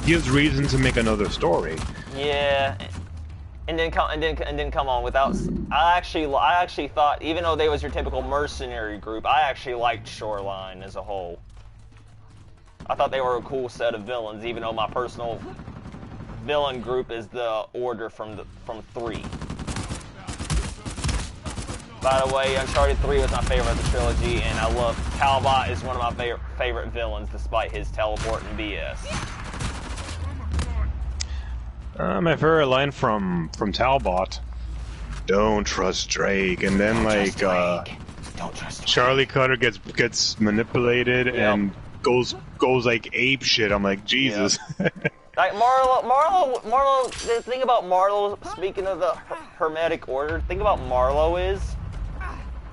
gives reason to make another story. Yeah, and then come on without. I actually thought, even though they was your typical mercenary group, I actually liked Shoreline as a whole. I thought they were a cool set of villains, even though my personal villain group is the Order from 3. By the way, Uncharted 3 was my favorite of the trilogy, and I love Talbot is one of my favorite villains, despite his teleporting BS. My favorite line from Talbot, "Don't trust Drake," and then Don't trust Charlie Cutter gets manipulated and goes like ape shit. I'm like, Jesus. Yep. Like Marlo. The thing about Marlo, speaking of the Hermetic Order, the thing about Marlo is,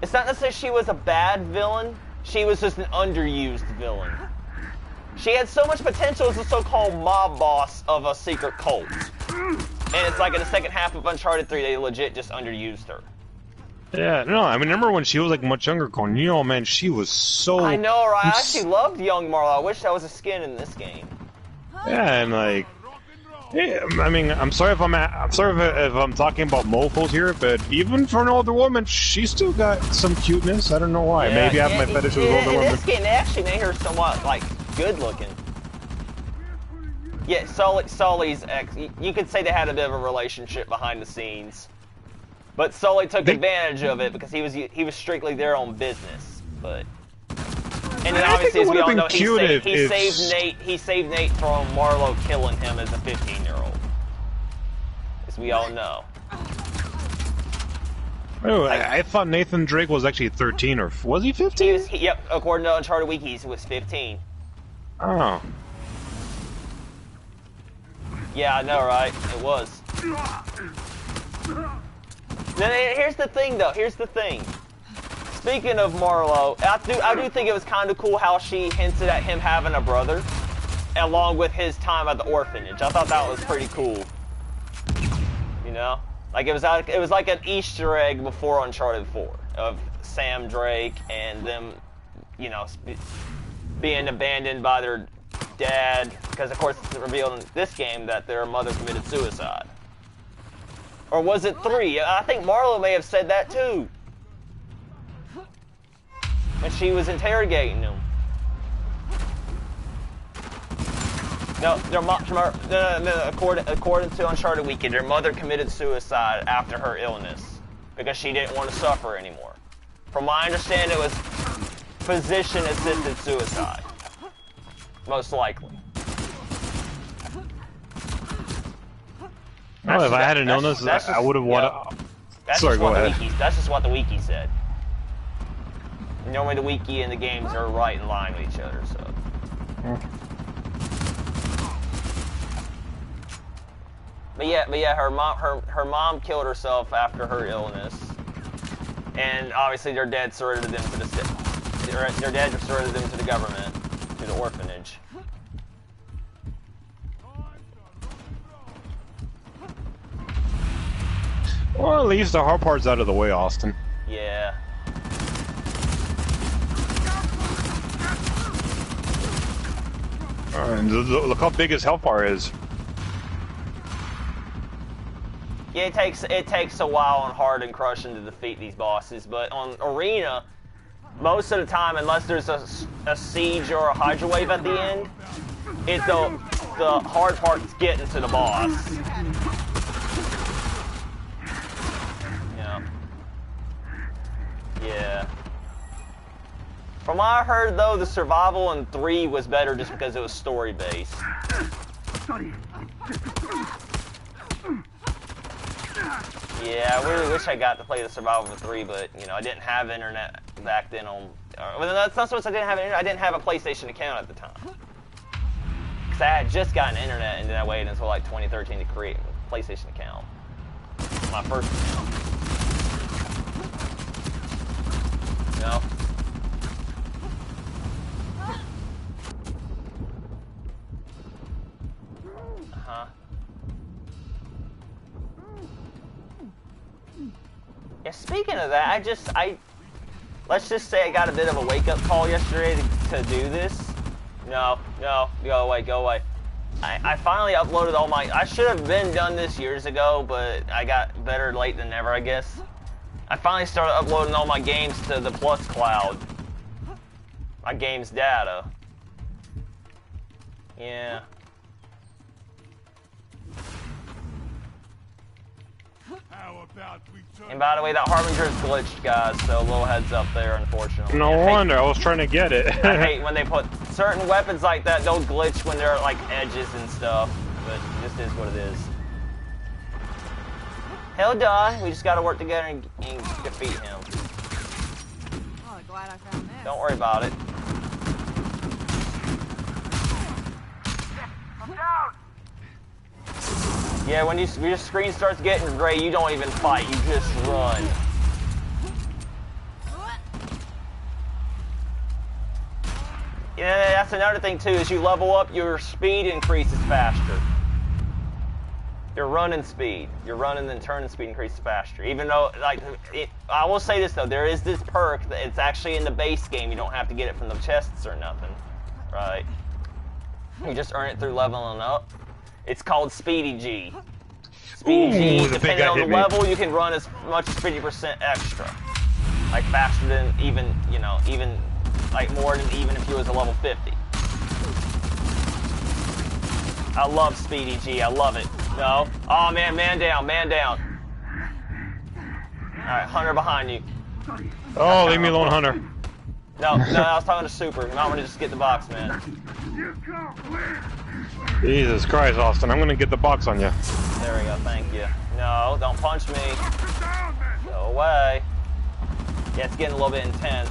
it's not necessarily she was a bad villain. She was just an underused villain. She had so much potential as a so-called mob boss of a secret cult. And it's like in the second half of Uncharted 3, they legit just underused her. Yeah, no, I remember when she was like much younger, going, you know, man, she was so... I know, right? I actually loved young Marlo. I wish that was a skin in this game. Yeah, and like... Yeah, I mean, I'm sorry if I'm talking about mofos here, but even for an older woman, she still got some cuteness. I don't know why. Yeah, maybe I have my fetish with older women. In this game, they actually made her somewhat, like, good looking. Yeah, Sully's ex. You could say they had a bit of a relationship behind the scenes, but Sully took advantage of it because he was strictly there on business. But and then obviously, as we all know, he saved Nate from Marlo killing him as a 15-year-old. As we all know. Oh, I thought Nathan Drake was actually 13, or was he 15? Yep, according to Uncharted Wiki, he was 15. Oh. Yeah, I know, right? It was. Then here's the thing, though. Here's the thing. Speaking of Marlo, I do think it was kind of cool how she hinted at him having a brother, along with his time at the orphanage. I thought that was pretty cool. You know, like it was like an Easter egg before Uncharted 4 of Sam Drake and them, you know, being abandoned by their dad, because of course it's revealed in this game that their mother committed suicide. Or was it 3? I think Marlo may have said that too. When she was interrogating him. No, according to Uncharted Wiki, their mother committed suicide after her illness because she didn't want to suffer anymore. From my understanding, it was physician-assisted suicide. Most likely. Well, if I had an illness, I would have wanted... Sorry, go ahead. That's just what the wiki said. Normally the wiki and the games are right in line with each other, so... But yeah, her mom killed herself after her illness. And obviously their dad surrendered them to the government, to the orphanage. Well, at least the hard part's out of the way, Austin. Yeah. And look how big his health bar is. Yeah, it takes a while on hard and crushing to defeat these bosses, but on arena, most of the time, unless there's a siege or a hydra wave at the end, the hard part's getting to the boss. Yeah. From what I heard, though, the survival in 3 was better just because it was story-based. Yeah, I really wish I got to play the Survival 3, but you know I didn't have internet back then. Well, that's not so much I didn't have internet. I didn't have a PlayStation account at the time. Cause I had just gotten internet, and then I waited until like 2013 to create a PlayStation account. My first account. No. Yeah, speaking of that, let's just say I got a bit of a wake-up call yesterday to do this. No, go away. I finally uploaded all my, I should have been done this years ago, but I got better late than never, I guess. I finally started uploading all my games to the Plus Cloud. My games data. Yeah. And by the way, that Harbinger's glitched, guys, so a little heads up there, unfortunately. No wonder, I was trying to get it. I hate when they put certain weapons like that, they'll glitch when they're like edges and stuff, but it just is what it is. He'll die, we just gotta work together and defeat him. Oh, glad I found this. Don't worry about it. I'm down. Yeah, when your screen starts getting gray, you don't even fight, you just run. Yeah, that's another thing too, is you level up, your speed increases faster. Your running speed. Your running and turning speed increases faster. Even though, like, I will say this though, there is this perk that it's actually in the base game, you don't have to get it from the chests or nothing. Right? You just earn it through leveling up. It's called Speedy G. Speedy G, depending on the level, you can run as much as 50% extra. Like faster than even, you know, even like more than even if you was a level 50. I love Speedy G, I love it. No. Oh man, man down. Alright, Hunter behind you. Oh, leave me alone, Hunter. No, I was talking to Super. You might want to just get the box, man. Jesus Christ, Austin, I'm gonna get the box on you. There we go, thank you. No, don't punch me. Go away. Yeah, it's getting a little bit intense.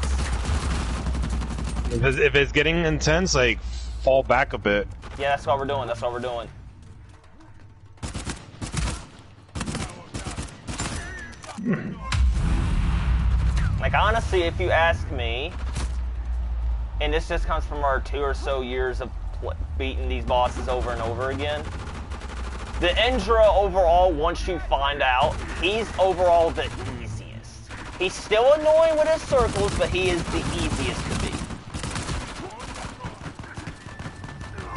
If it's getting intense, like, fall back a bit. Yeah, that's what we're doing, Like, honestly, if you ask me, and this just comes from our 2 or so years of beating these bosses over and over again, the Indra overall, once you find out, he's overall the easiest. He's still annoying with his circles, but he is the easiest to beat.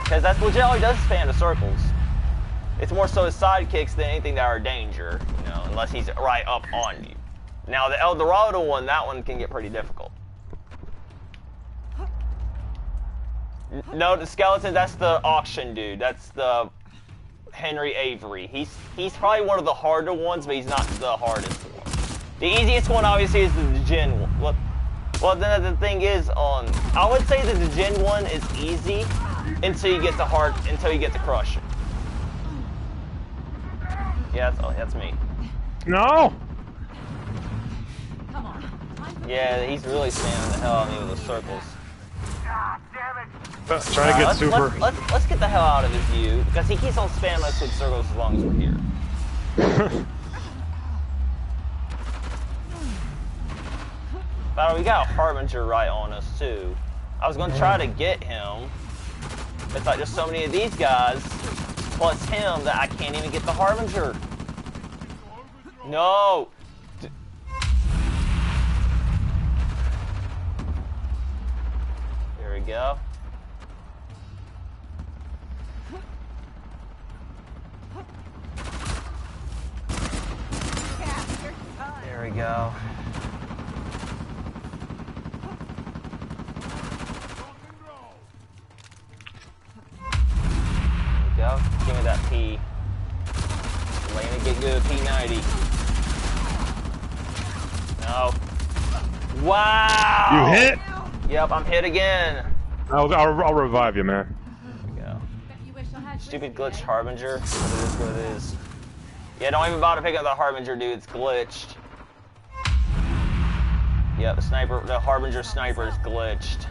Because that's legit all he does is spam the circles. It's more so his sidekicks than anything that are a danger, you know, unless he's right up on you. Now the El Dorado one, that one can get pretty difficult. No, the skeleton, that's the auction dude. That's the Henry Avery. He's probably one of the harder ones, but he's not the hardest one. The easiest one, obviously, is the Djinn one. Well, then the thing is, I would say that the Djinn one is easy until you get to Crusher. Yeah, that's me. No. Come on. Yeah, he's really spamming the hell out of me with the circles. God damn it. Trying to get Super. Let's get the hell out of his view, because he keeps on spamming us with circles as long as we're here. But we got a Harbinger right on us too. I was gonna try to get him. It's like there's so many of these guys, plus him, that I can't even get the Harbinger. No! There we go. There we go. Go. Give me that P. Lane get good P90. No. Wow! You hit? Yep, I'm hit again. I'll revive you, man. There we go. Bet you wish I had Stupid glitched Harbinger. It is what it is. Yeah, don't even bother picking up the Harbinger, dude. It's glitched. Yeah, the Harbinger sniper is glitched.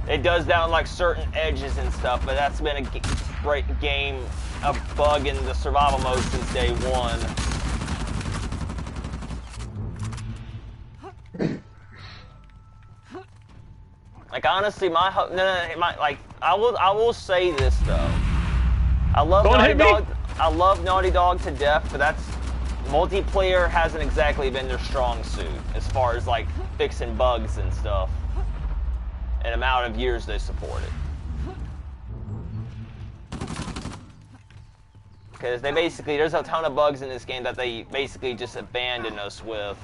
It does that on like certain edges and stuff, but that's been a bug in the survival mode since day one. Like honestly, I will say this though. I love Naughty Dog. I love Naughty Dog to death, but that's multiplayer hasn't exactly been their strong suit as far as like fixing bugs and stuff. And amount of years they support it. Because they basically, there's a ton of bugs in this game that they basically just abandon us with.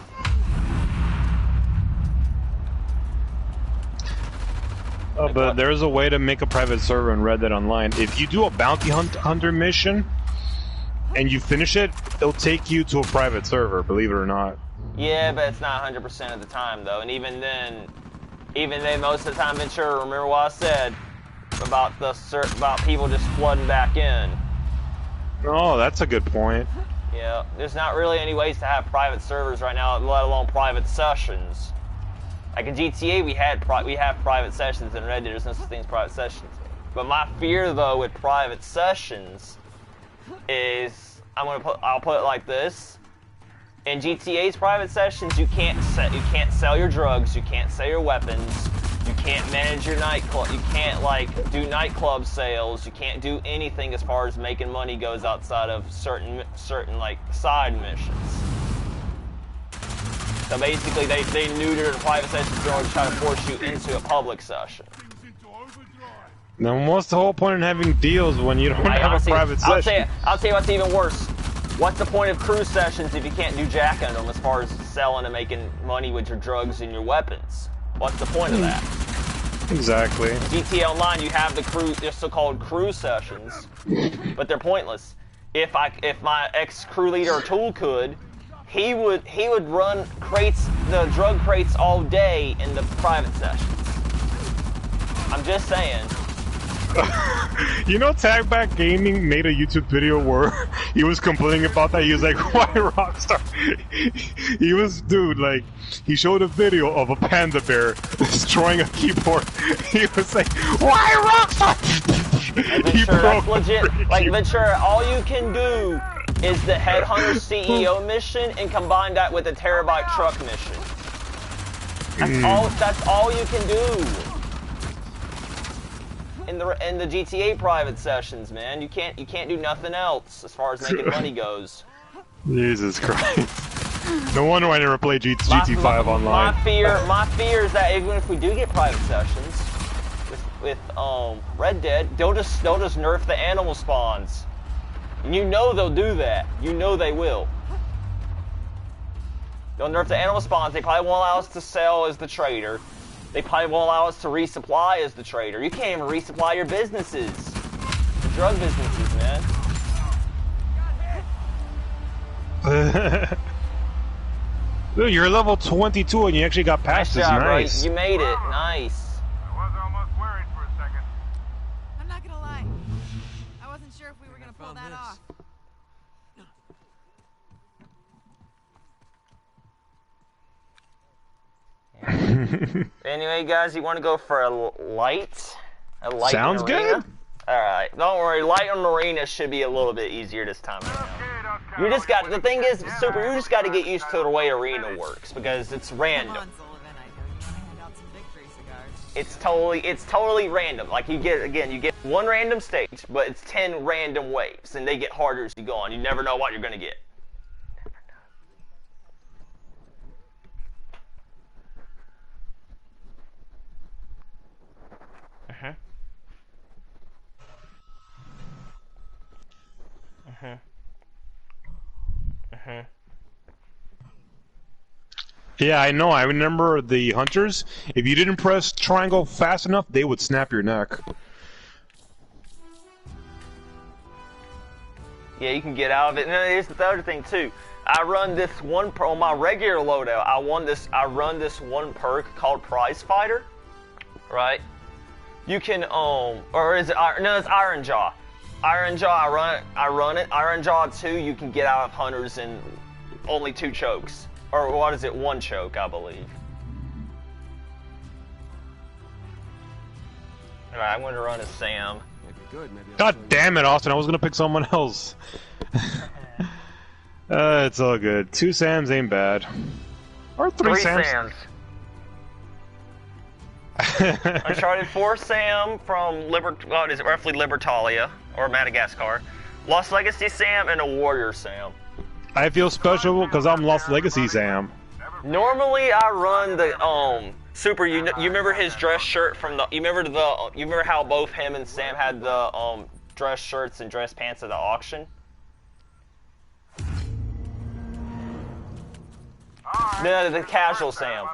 Oh, but there's a way to make a private server in Red Dead Online. If you do a bounty hunter mission and you finish it, it'll take you to a private server, believe it or not. Yeah, but it's not 100% of the time though, and even then most of the time, Ventura, remember what I said about people just flooding back in. Oh, that's a good point. Yeah, there's not really any ways to have private servers right now, let alone private sessions. Like in GTA, we have private sessions. In Red Dead, there's no such thing as private sessions. But my fear, though, with private sessions is I'll put it like this: in GTA's private sessions, you can't sell your drugs, you can't sell your weapons, you can't manage your nightclub, you can't like do nightclub sales, you can't do anything as far as making money goes outside of certain like side missions. So basically, they neutered the private sessions in order to try to force you into a public session. Then what's the whole point in having deals when you don't have a private session? I'll tell you what's even worse. What's the point of crew sessions if you can't do jack on them as far as selling and making money with your drugs and your weapons? What's the point of that? Exactly. In GTA Online, you have the so-called crew sessions, but they're pointless. If my ex-crew leader Tool could, he would run the drug crates all day in the private sessions. I'm just saying. You know, Tagback Gaming made a YouTube video where he was complaining about that. He was like, why Rockstar? He showed a video of a panda bear destroying a keyboard. He was like, why Rockstar? Ventura, that's legit. Like, Ventura, all you can do is the Headhunter CEO mission and combine that with a Terabyte truck mission. That's all you can do. In the GTA private sessions, man, you can't do nothing else as far as making money goes. Jesus Christ! No wonder I never played GT5 online. My fear is that even if we do get private sessions with Red Dead, they'll just nerf the animal spawns. And you know they'll do that. You know they will. They'll nerf the animal spawns. They probably won't allow us to sell as the trader. They probably won't allow us to resupply as the trader. You can't even resupply your businesses. The drug businesses, man. Dude, you're level 22 and you actually got past this. Nice job, nice. Bro. You made it. Nice. I was almost worried for a second. I'm not gonna lie. I wasn't sure if we were gonna pull that off. Anyway, guys, you want to go for a light Sounds good. Alright, don't worry, light on arena should be a little bit easier this time around. You just got, the thing is, Super, you just got to get used to the way arena works, because it's random. It's totally random. Like you get one random stage, but it's 10 random waves, and they get harder as you go on. You never know what you're gonna get. Yeah, I know. I remember the hunters. If you didn't press triangle fast enough, they would snap your neck. Yeah, you can get out of it. And then here's the other thing too. I run this one on my regular loadout. I run this one perk called Prize Fighter, right? You can or is it no? It's Iron Jaw. Iron Jaw, I run it. Iron Jaw 2, you can get out of hunters in only 2 chokes. Or what is it? 1 choke, I believe. Alright, I'm going to run as Sam. God damn it, Austin, I was going to pick someone else. It's all good. 2 Sams ain't bad. Or 3 Sams. Uncharted 4 Sam from roughly Libertalia, or Madagascar. Lost Legacy Sam and a Warrior Sam. I feel special because I'm Lost Legacy Sam. Normally I run the Super. You remember his dress shirt from the? You remember how both him and Sam had the dress shirts and dress pants at the auction? No, the casual Sam.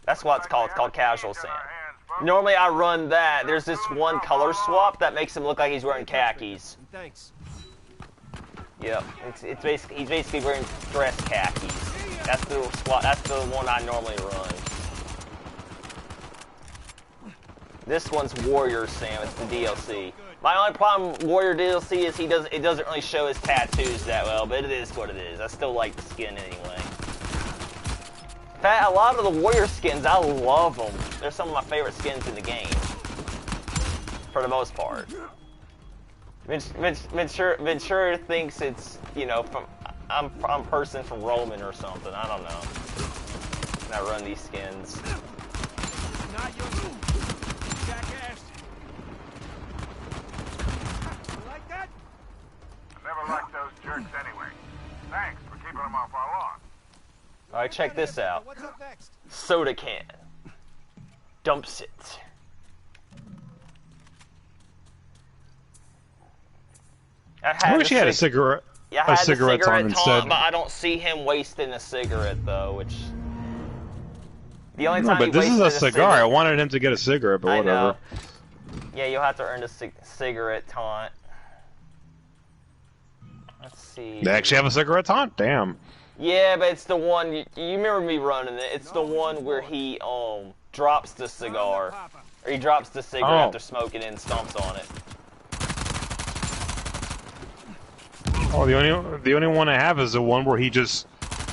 That's what it's called. It's called casual Sam. Normally I run that. There's this one color swap that makes him look like he's wearing khakis. Thanks. Yep, it's basically he's basically wearing dress khakis. That's the swap. That's the one I normally run. This one's Warrior Sam. It's the DLC. My only problem with Warrior DLC is it doesn't really show his tattoos that well, but it is what it is. I still like the skin anyway. In fact, a lot of the Warrior skins, I love them. They're some of my favorite skins in the game, for the most part. Ventura thinks it's, you know, I'm person from Roman or something. I don't know. And I run these skins. Not your move, jackass. You like that? Never liked those jerks anyway. Thanks for keeping them off our lawn. Alright, check this out. What's up next? Soda can. Dumps it. I wish he had a cigarette. Yeah, I had a cigarette taunt instead. But I don't see him wasting a cigarette though, which the only time but this is a cigar. I wanted him to get a cigarette, but whatever. Know. Yeah, you'll have to earn a cigarette taunt. Let's see. They actually have a cigarette taunt? Damn. Yeah, but it's the one you remember me running it. It's the one where he drops the cigar, or he drops the cigarette after smoking it and stomps on it. Oh, the only one I have is the one where he just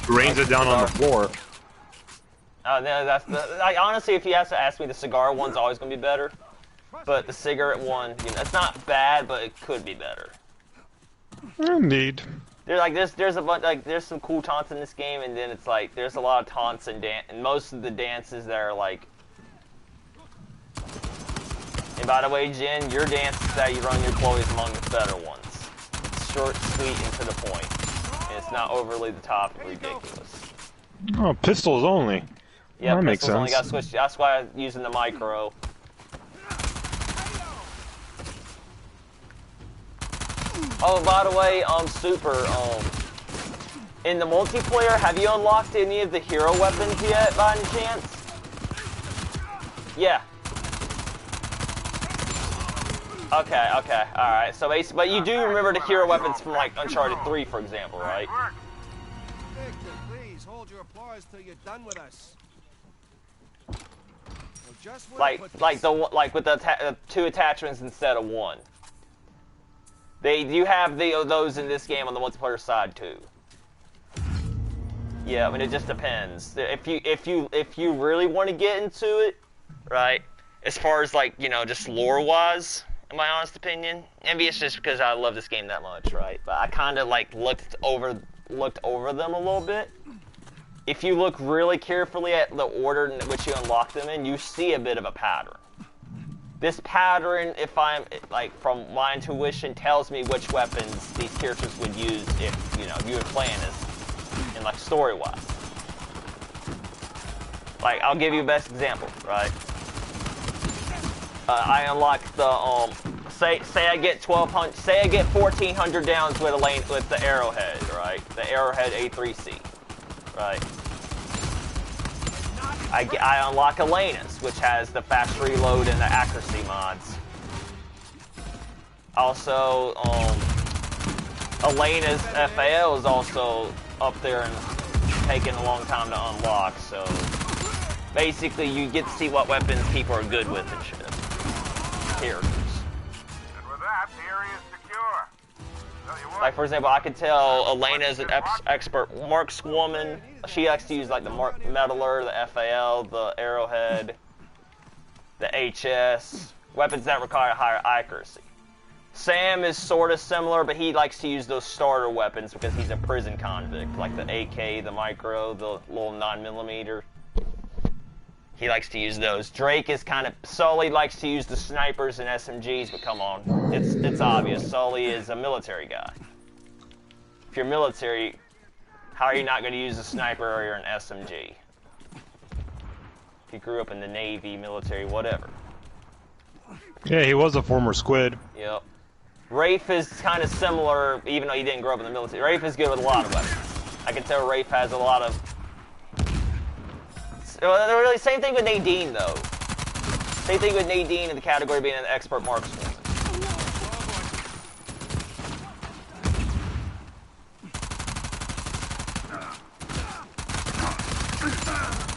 rains it down on the floor. No, that's honestly, if you have to ask me, the cigar one's always gonna be better. But the cigarette one, you know, it's not bad, but it could be better. Indeed. There's a bunch, there's some cool taunts in this game, and then it's like there's a lot of taunts and most of the dances that are like. And by the way, Jen, your dances that you run your Chloe is among the better ones. It's short, sweet, and to the point, and it's not overly the top and ridiculous. Oh, pistols only. Yeah, that makes pistols only sense. got switched. That's why I'm using the micro. Oh, by the way, Super, in the multiplayer, have you unlocked any of the hero weapons yet, by any chance? Yeah. Okay, alright. So basically, but you do remember the hero weapons from, like, Uncharted 3, for example, right? Victor, please, hold your applause till you're done with us. Like with the 2 attachments instead of 1. They do have those in this game on the multiplayer side too. Yeah, I mean it just depends. If you really want to get into it, right? As far as like, you know, just lore wise, in my honest opinion, maybe it's just because I love this game that much, right? But I kind of like looked over them a little bit. If you look really carefully at the order in which you unlock them in, you see a bit of a pattern. This pattern, if I'm, like, from my intuition, tells me which weapons these characters would use if, you know, if you were playing this, in, like, story-wise. Like, I'll give you a best example, right? I unlock the, say I get 1,200, say I get 1,400 downs with the arrowhead, right? The arrowhead A3C, right? I unlock Elena's, which has the fast reload and the accuracy mods. Also, Elena's FAL is also up there and taking a long time to unlock, so basically you get to see what weapons people are good with and shit. Characters. And with that, the area Like, for example, I could tell Elena is an expert markswoman. She likes to use, like, the Metaler, the FAL, the Arrowhead, the HS, weapons that require higher accuracy. Sam is sort of similar, but he likes to use those starter weapons because he's a prison convict, like the AK, the micro, the little 9mm. He likes to use those. Drake is kind of... Sully likes to use the snipers and SMGs, but come on. It's obvious. Sully is a military guy. If you're military, how are you not going to use a sniper or an SMG? If you grew up in the Navy, military, whatever. Yeah, he was a former squid. Yep. Rafe is kind of similar, even though he didn't grow up in the military. Rafe is good with a lot of weapons. I can tell Rafe has a lot of... Really, same thing with Nadine, though. Same thing with Nadine in the category of being an expert marksman.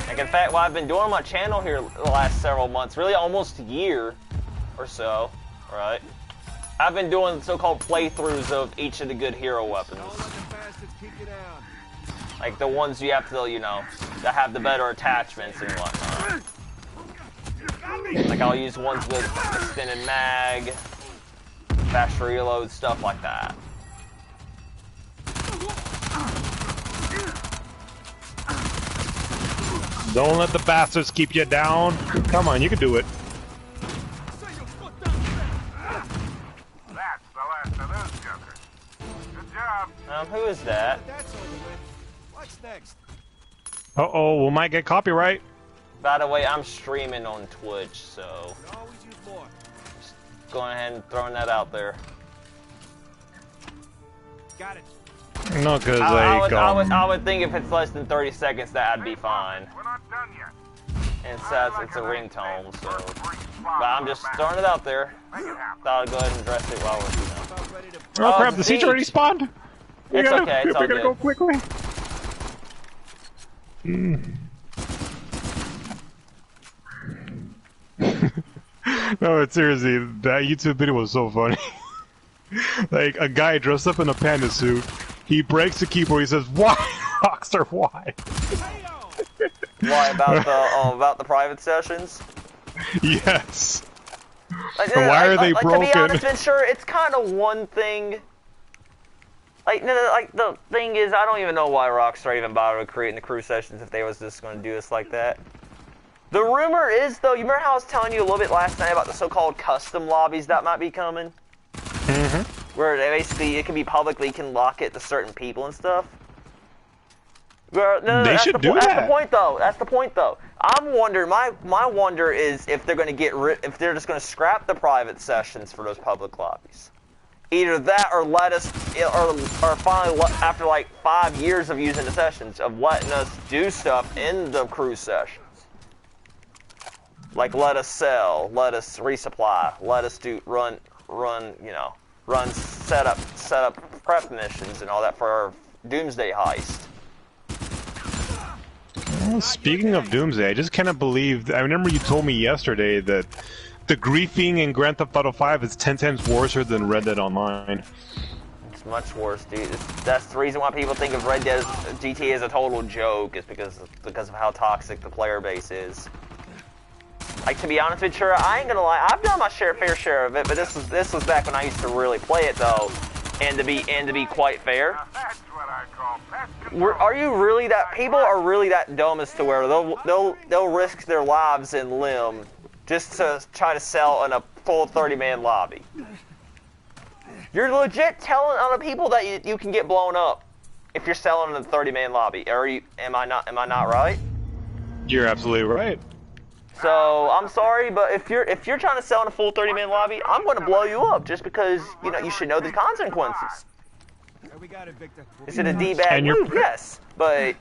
Like, in fact, what I've been doing on my channel here the last several months, really almost a year or so, right? I've been doing so-called playthroughs of each of the good hero weapons. Like the ones you have to, you know, that have the better attachments and whatnot. Like I'll use ones with extended mag, fast reload, stuff like that. Don't let the bastards keep you down. Come on, you can do it. That's the last of those jokers. Good job. Who is that? What's next? Uh-oh, we might get copyright. By the way, I'm streaming on Twitch, so Always use more. just going ahead and throwing that out there. Got it. No, because I would think if it's less than 30 seconds, that'd be fine. We're not done yet. And it says it's a ringtone, so. But I'm just throwing it out there. Thought I'd go ahead and address it while we're, you know. About ready to... Oh crap, it's the siege already spawned? It's okay, it's all we gotta good. go quickly. No, but seriously, that YouTube video was so funny. Like, a guy dressed up in a panda suit, he breaks the keyboard, he says, "Why, Rockstar, why?" Why, about the private sessions? Yes. Like, Why are they broken? To be honest, Ventura, it's kind of one thing. Like, the thing is, I don't even know why Rockstar even bothered creating the crew sessions if they was just going to do this like that. The rumor is, though, you remember how I was telling you a little bit last night about the so-called custom lobbies that might be coming? Mm-hmm. Where they basically, it can be publicly, you can lock it to certain people and stuff. No, they should do that. That's the point, though. That's the point, though. I'm wondering. My wonder is if they're going to if they're just going to scrap the private sessions for those public lobbies. Either that, or let us, or finally, after like 5 years of using the sessions, of letting us do stuff in the crew sessions. Like let us sell, let us resupply, let us run, you know, set up prep missions and all that for our Doomsday heist. Well, speaking of Doomsday, I just cannot believe... I remember you told me yesterday that the griefing in Grand Theft Auto 5 is 10 times worse than Red Dead Online. It's much worse, dude. That's the reason why people think of Red Dead GTA as a total joke, is because of how toxic the player base is. Like, to be honest with you, I ain't gonna lie, I've done my fair share of it, but this was back when I used to really play it, though. And to be quite fair, That's what I call pest control. are you really that? People are really that dumb as to where they'll risk their lives and limb just to try to sell in a full 30-man lobby. You're legit telling other people that you can get blown up if you're selling in a 30-man lobby. Am I not right? You're absolutely right. So I'm sorry, but if you're trying to sell in a full 30-man lobby, I'm going to blow you up just because you should know the consequences. We got it, Victor. Is it a D-bag move? Yes, but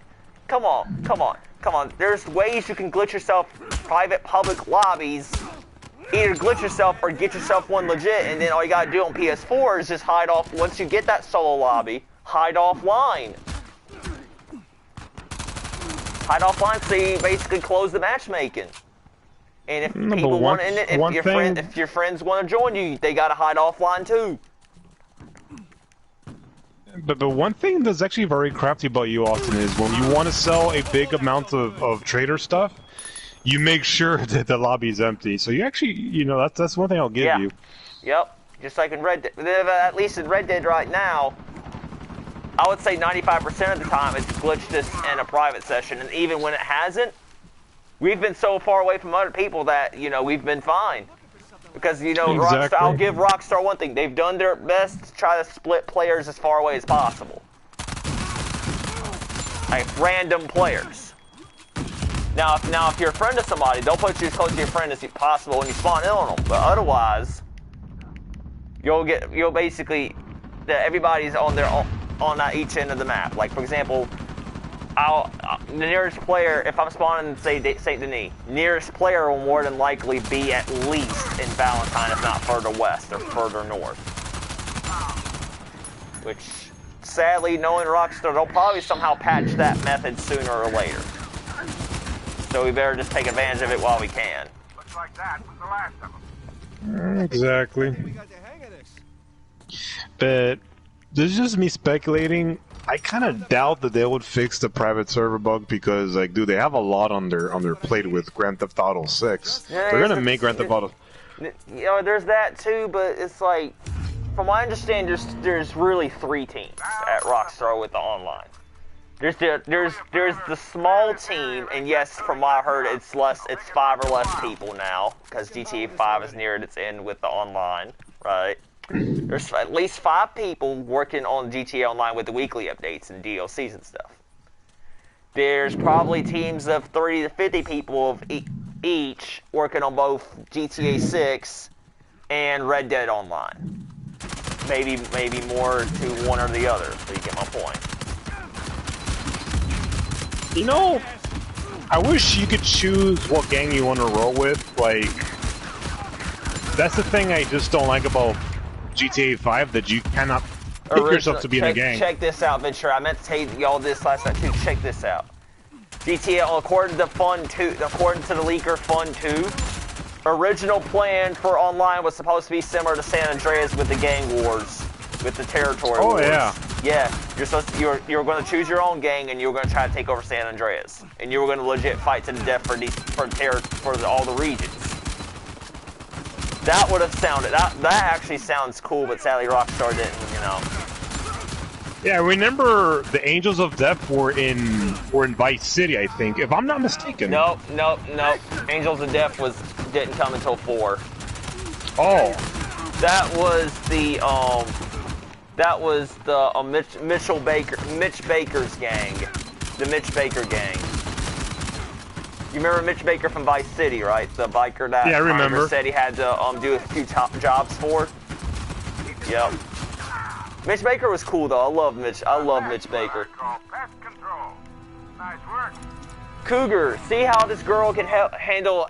come on. There's ways you can glitch yourself private public lobbies. Either glitch yourself or get yourself one legit, and then all you gotta do on PS4 is just hide off. Once you get that solo lobby, hide offline. Hide offline, so you basically close the matchmaking. And if people want, and if your friends want to join you, they gotta hide offline too. But one thing that's actually very crafty about you, Austin, is when you want to sell a big amount of trader stuff, you make sure that the lobby is empty. So you actually, you know, that's one thing I'll give you. Yep. Just like in Red Dead, at least in Red Dead right now, I would say 95% of the time it's glitched us in a private session, and even when it hasn't, we've been so far away from other people that, you know, we've been fine. Because, you know, Exactly. I'll give Rockstar one thing. They've done their best to try to split players as far away as possible. Like, random players. Now, if you're a friend of somebody, they'll put you as close to your friend as possible when you spawn in on them. But otherwise, you'll basically, everybody's on their own, on each end of the map. Like, for example, the nearest player, if I'm spawning in, say, St. Denis, nearest player will more than likely be at least in Valentine, if not further west or further north. Which, sadly, knowing Rockstar, they'll probably somehow patch that method sooner or later. So we better just take advantage of it while we can. Looks like that was the last of them. Exactly. We got the hang of this. But this is just me speculating. I kind of doubt that they would fix the private server bug because, like, dude, they have a lot on their plate with Grand Theft Auto 6. Yeah, They're gonna make Grand Theft Auto. You know, there's that too, but it's like, from what I understand, there's really 3 teams at Rockstar with the online. There's the small team, and yes, from what I heard, it's 5 or less people now because GTA 5 is near its end with the online, right? There's at least 5 people working on GTA Online with the weekly updates and DLCs and stuff. There's probably teams of 30 to 50 people of each working on both GTA 6 and Red Dead Online. Maybe more to one or the other, so you get my point. You know, I wish you could choose what gang you want to roll with. Like, that's the thing I just don't like about GTA 5, that you cannot pick yourself to be in a gang. Check this out, Ventura. I meant to tell y'all this last night too. Check this out. GTA, according to the leaker Fun 2, original plan for online was supposed to be similar to San Andreas with the gang wars, with the territory wars. Yeah. Yeah, you're going to choose your own gang, and you're going to try to take over San Andreas, and you were going to legit fight to the death for all the regions. That would have sounded, that actually sounds cool, but sadly Rockstar didn't, you know. Yeah, remember the Angels of Death were in Vice City, I think, if I'm not mistaken. Nope. Angels of Death didn't come until 4. Oh. That was the Mitch Baker's gang, the Mitch Baker gang. You remember Mitch Baker from Vice City, right? The biker that I remember. Said he had to do a few jobs for. Yep. Mitch Baker was cool though. I love Mitch Baker. Pest control. Nice work. Cougar, see how this girl can handle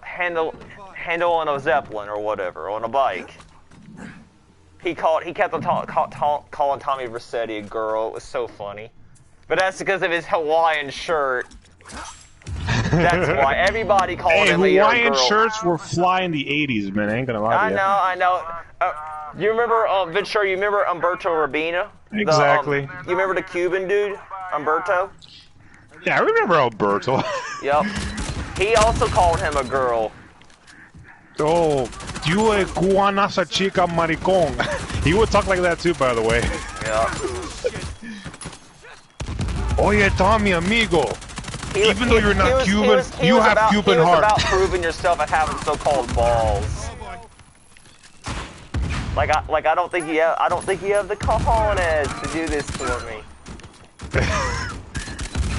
on a Zeppelin or whatever, on a bike. He kept on calling Tommy Vercetti a girl. It was so funny. But that's because of his Hawaiian shirt. That's why everybody called him a girl. Hawaiian shirts were fly in the 80s, man. I ain't gonna lie to you. I know. You remember, Ventura, you remember Umberto Rabina? Exactly. You remember the Cuban dude, Umberto? Yeah, I remember Alberto. Yep. He also called him a girl. Oh, you a cubana sa chica maricón. He would talk like that too, by the way. Yeah. Oye, Tommy, amigo. Even though you're not Cuban, you have Cuban heart. It's about proving yourself and having so-called balls. Like I don't think you have the cojones to do this for me.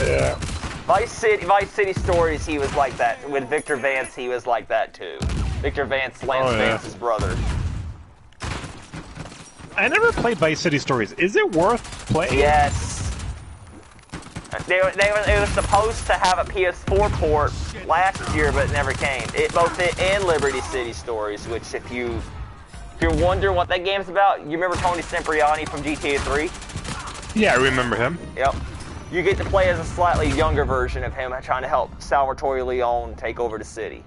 Yeah. Vice City Stories, he was like that. With Victor Vance, he was like that too. Victor Vance, Lance Vance's brother. I never played Vice City Stories. Is it worth playing? Yes. It was supposed to have a PS4 port last year, but it never came. Both it and Liberty City Stories, which if you're wondering what that game's about, you remember Tony Cipriani from GTA 3? Yeah, I remember him. Yep. You get to play as a slightly younger version of him trying to help Salvatore Leone take over the city.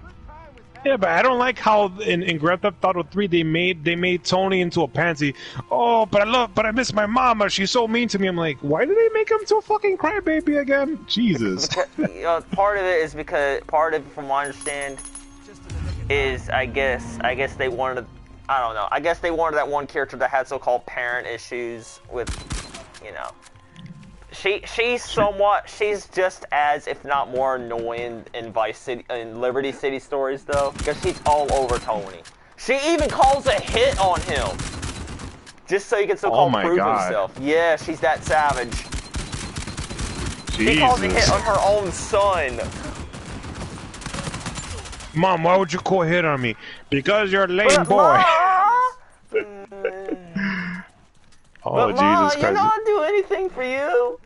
Yeah, but I don't like how in Grand Theft Auto 3 they made Tony into a pansy. Oh, but I miss my mama. She's so mean to me. I'm like, why did they make him to a fucking crybaby again? Jesus. Because, part of it is because from what I understand, is I guess they wanted. I don't know. I guess they wanted that one character that had so-called parent issues with, you know. She's just as, if not more annoying in Liberty City stories though, because she's all over Tony. She even calls a hit on him, just so he can so-called prove himself. Yeah, she's that savage. Jesus. She calls a hit on her own son. Mom, why would you call a hit on me? Because you're a lame boy. Oh, Jesus Christ. You know I'd do anything for you.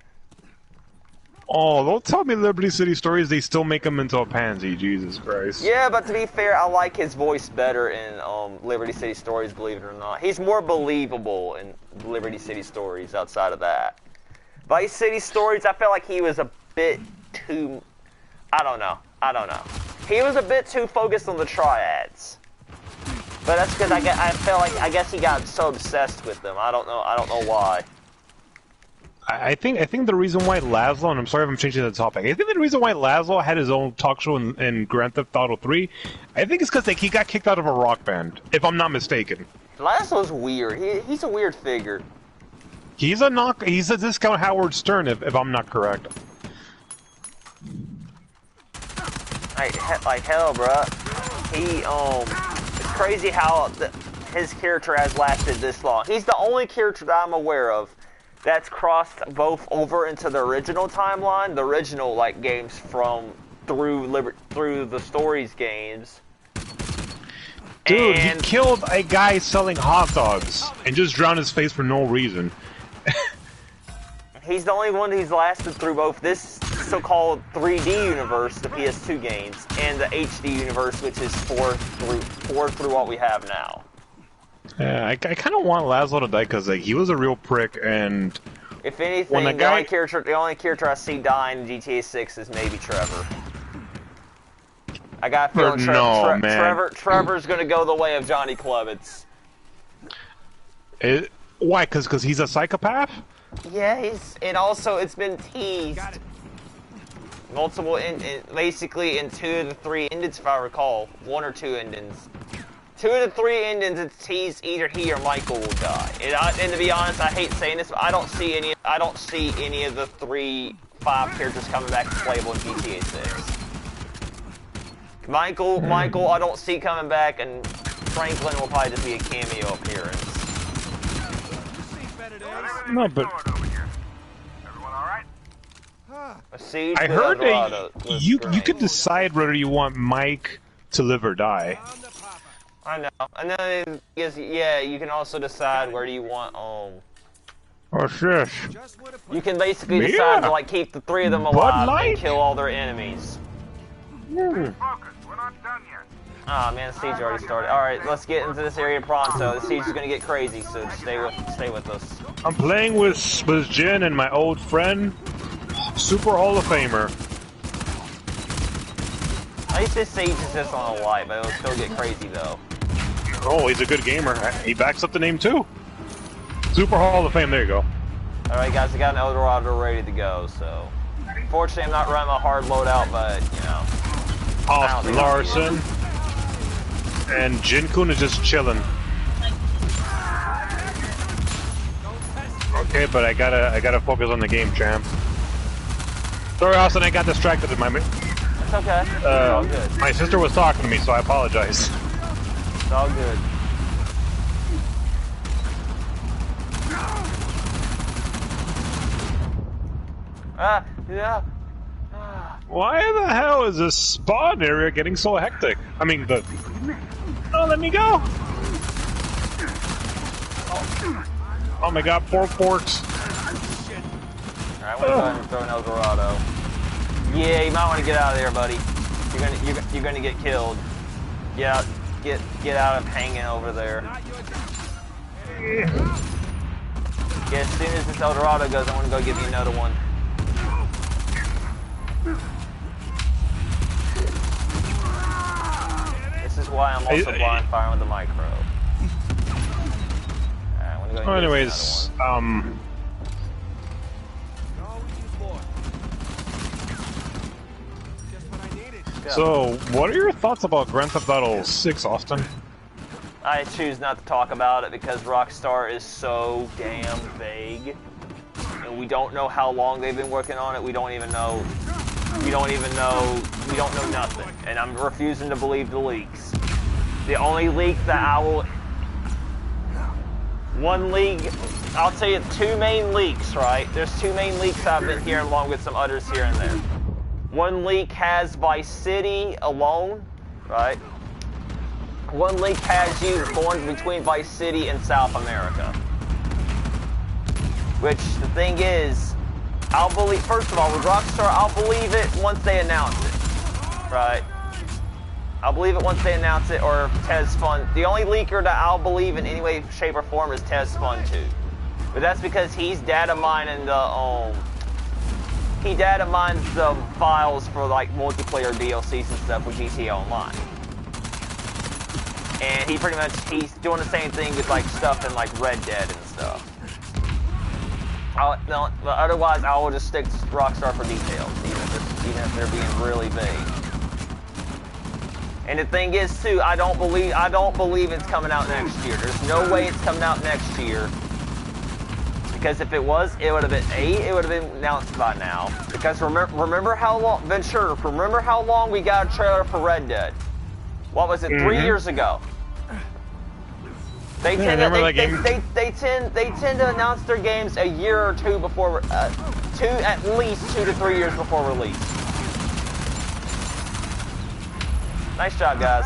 Oh, don't tell me Liberty City stories, they still make him into a pansy. Jesus Christ. Yeah, but to be fair, I like his voice better in Liberty City stories, believe it or not. He's more believable in Liberty City stories outside of that. Vice City stories, I felt like he was a bit too... I don't know. He was a bit too focused on the triads. But that's because I guess he got so obsessed with them. I don't know why. I think the reason why Laszlo, and I'm sorry if I'm changing the topic, I think the reason why Laszlo had his own talk show in Grand Theft Auto 3, I think it's because he got kicked out of a rock band, if I'm not mistaken. Laszlo's weird. He's a weird figure. He's a discount Howard Stern, if I'm not correct. Like hell, bruh. It's crazy how his character has lasted this long. He's the only character that I'm aware of that's crossed both over into the original timeline, the original games through the stories games. Dude, he killed a guy selling hot dogs and just drowned his face for no reason. He's the only one who's lasted through both this so-called 3D universe, the PS2 games, and the HD universe, which is 4 through what we have now. Yeah, I kind of want Laszlo to die because he was a real prick, and if anything, the only character I see dying in GTA 6 is maybe Trevor. I got a feeling Trevor's gonna go the way of Johnny Clements. Why? Because he's a psychopath? Yeah, it's been teased. Multiple, basically in 2 of the 3 endings, if I recall. 1 or 2 endings. 2 of the 3 endings, it's teased either he or Michael will die. And to be honest, I hate saying this, but I don't see any of the 5 characters coming back as playable in GTA 6. Michael, I don't see coming back, and Franklin will probably just be a cameo appearance. No, but Everyone all right? I heard that you could decide whether you want Mike to live or die. I know. And then, yeah, you can also decide where do you want, Oh, shit. You can basically decide to, keep the 3 of them alive and kill all their enemies. Focus, we're not done yet. Ah, man, the siege already started. Alright, let's get into this area pronto. The siege is gonna get crazy, so just stay with us. I'm playing with Jin and my old friend, Super Hall of Famer. At least this siege is just on a light, but it'll still get crazy though. Oh, he's a good gamer. He backs up the name too. Super Hall of Fame, there you go. Alright guys, I got an Eldorado ready to go, so... Fortunately, I'm not running a hard loadout, but, you know... Austin Larson. And Jin-kun is just chilling. Okay, but I gotta focus on the game, champ. Sorry, Austin, I got distracted in my... It's okay. It's all good. My sister was talking to me, so I apologize. It's all good. Yeah. Why the hell is this spawn area getting so hectic? I mean, Oh, let me go! Oh my god, porks. Alright, we're going to throw an Eldorado. Yeah, you might want to get out of there, buddy. You're gonna get killed. Get out of hanging over there. Yeah, as soon as this Eldorado goes, I want to go give you another one. This is why I'm also blind firing with the micro. Alright, go anyways, so, what are your thoughts about Grand Theft Auto 6, Austin? I choose not to talk about it because Rockstar is so damn vague. And we don't know how long they've been working on it. We don't know nothing. And I'm refusing to believe the leaks. The only leak that I'll tell you two main leaks, right? There's two main leaks I've been hearing along with some others here and there. One leak has Vice City alone, right? One leak has you going between Vice City and South America. Which, the thing is, first of all, with Rockstar, I'll believe it once they announce it, right? I'll believe it once they announce it, or Tez Fun. The only leaker that I'll believe in any way, shape, or form is Tez Fun 2. But that's because he's data mining he data mines the files for like multiplayer DLCs and stuff with GTA Online. And he's doing the same thing with like stuff in like Red Dead and stuff. Otherwise, I will just stick to Rockstar for details, even if they're being really vague. And the thing is, too, I don't believe it's coming out next year. There's no way it's coming out next year. Because if it was, it would have been announced by now. Because remember how long, Ventura, remember how long we got a trailer for Red Dead? What was it, 3 years ago? They tend to announce their games a year or two before, at least 2 to 3 years before release. Nice job, guys.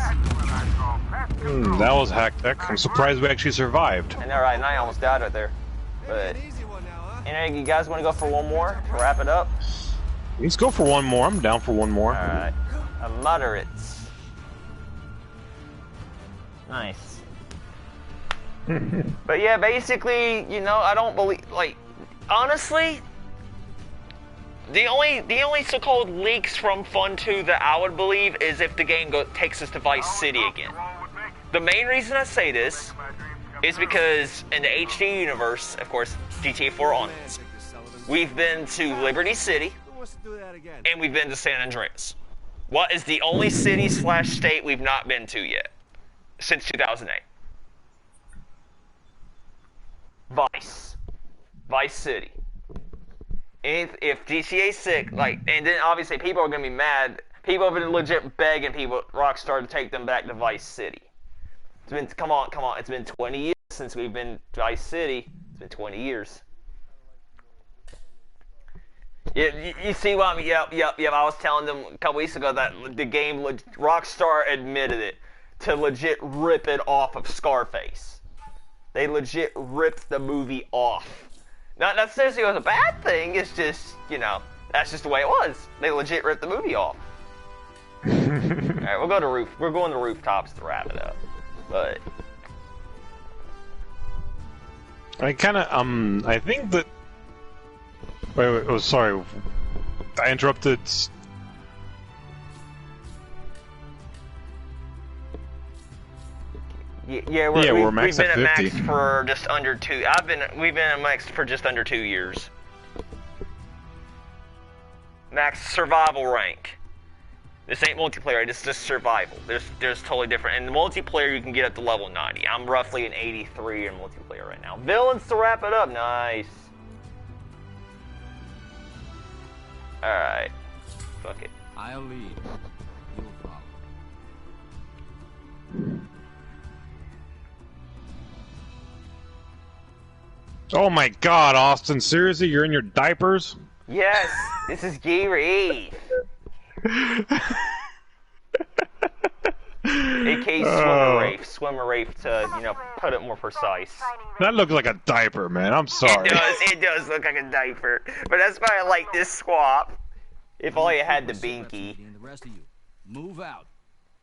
That was hectic. I'm surprised we actually survived. I know, right? And I almost died right there. But, you guys want to go for one more to wrap it up? Let's go for one more. I'm down for one more. Alright. A moderate. Nice. But yeah, basically, I don't believe, honestly, the only so-called leaks from Fun 2 that I would believe is if the game takes us to Vice City again. The main reason I say this is because in the HD universe, of course, GTA 4 onwards, we've been to Liberty City, and we've been to San Andreas. What is the only city/state we've not been to yet? Since 2008. Vice City. If GTA 6, and then obviously people are going to be mad. People have been legit begging Rockstar to take them back to Vice City. It's been, come on, it's been 20 years since we've been to Vice City. It's been 20 years. Yeah, you see what I mean? Yep. I was telling them a couple weeks ago that the game, Rockstar admitted it, to legit rip it off of Scarface. They legit ripped the movie off. Not necessarily it was a bad thing, it's just, that's just the way it was. They legit ripped the movie off. Alright, we're going to rooftops to wrap it up. But I kinda, I think that... Wait, oh, sorry. I interrupted... Yeah, we've been at max for just under 2. We've been at max for just under 2 years. Max survival rank. This ain't multiplayer. This is just survival. There's totally different. In the multiplayer, you can get up to level 90. I'm roughly an 83 in multiplayer right now. Villains to wrap it up. Nice. All right. Fuck it. I'll lead. You'll follow. Oh my God, Austin! Seriously, you're in your diapers? Yes, this is Geary. AK Swimmer Rafe to, put it more precise. That looks like a diaper, man. I'm sorry. It does look like a diaper. But that's why I like this swap. If only it had the binky. Move out.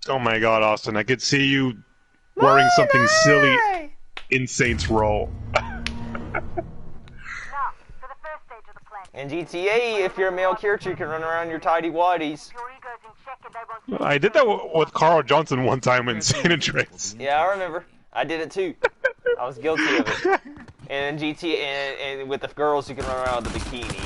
Oh my God, Austin! I could see you wearing something silly in Saints Row. In GTA, if you're a male character, you can run around your tidy whities. Your ego's in check and they won't I did that with Carl Johnson one time in San Andreas. Yeah, I remember. I did it too. I was guilty of it. And in GT, and with the girls, you can run around with the bikini.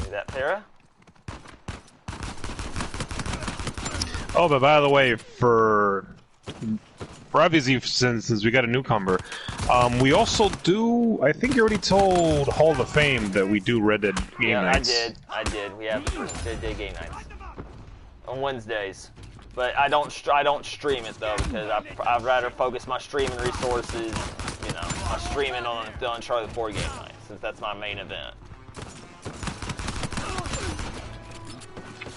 See that, Para? Oh, but by the way, for obviously since we got a newcomer, we also do. I think you already told Hall of Fame that we do Red Dead game nights. I did. We have Red Dead game nights on Wednesdays, but I don't stream it though because I'd rather focus my streaming resources, you know, my streaming on the Uncharted 4 game night since that's my main event.